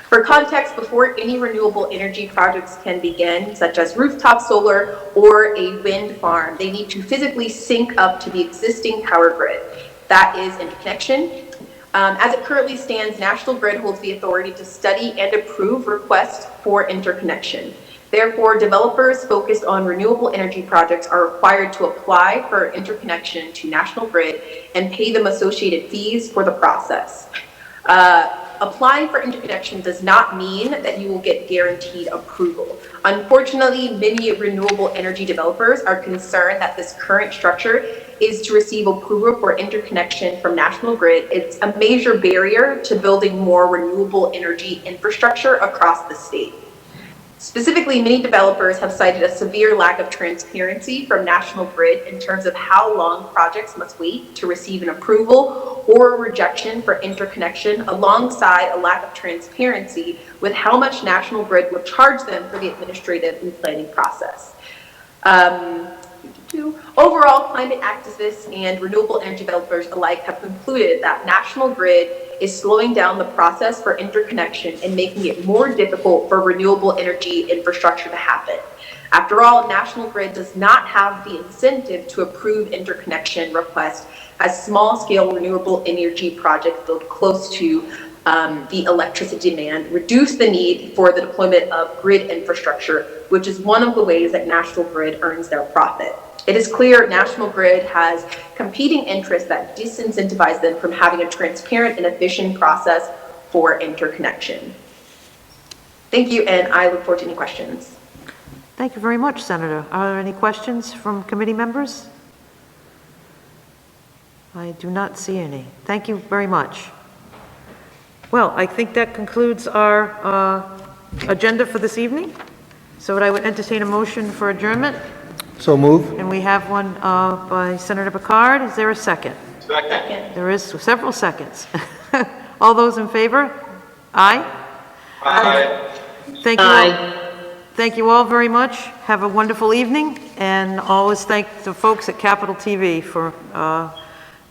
For context, before any renewable energy projects can begin, such as rooftop solar or a wind farm, they need to physically sync up to the existing power grid. That is interconnection. As it currently stands, National Grid holds the authority to study and approve requests for interconnection. Therefore, developers focused on renewable energy projects are required to apply for interconnection to National Grid and pay them associated fees for the process. Applying for interconnection does not mean that you will get guaranteed approval. Unfortunately, many renewable energy developers are concerned that this current structure is to receive approval for interconnection from National Grid. It's a major barrier to building more renewable energy infrastructure across the state. Specifically, many developers have cited a severe lack of transparency from National Grid in terms of how long projects must wait to receive an approval or a rejection for interconnection, alongside a lack of transparency with how much National Grid will charge them for the administrative and planning process. Overall, climate activists and renewable energy developers alike have concluded that National Grid is slowing down the process for interconnection and making it more difficult for renewable energy infrastructure to happen. After all, National Grid does not have the incentive to approve interconnection requests as small-scale renewable energy projects built close to the electricity demand reduce the need for the deployment of grid infrastructure, which is one of the ways that National Grid earns their profit. It is clear National Grid has competing interests that disincentivize them from having a transparent and efficient process for interconnection. Thank you, and I look forward to any questions. Thank you very much, Senator. Are there any questions from committee members? I do not see any. Thank you very much. Well, I think that concludes our agenda for this evening. So I would entertain a motion for adjournment, So move. and we have one by Senator Picard. Is there a second? Second. There is several seconds. All those in favor? Aye? Aye. Thank you all. Thank you all very much. Have a wonderful evening, and always thank the folks at Capital TV for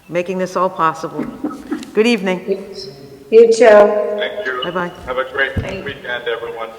making this all possible. Good evening. You too. Thank you. Bye-bye. Have a great weekend, everyone.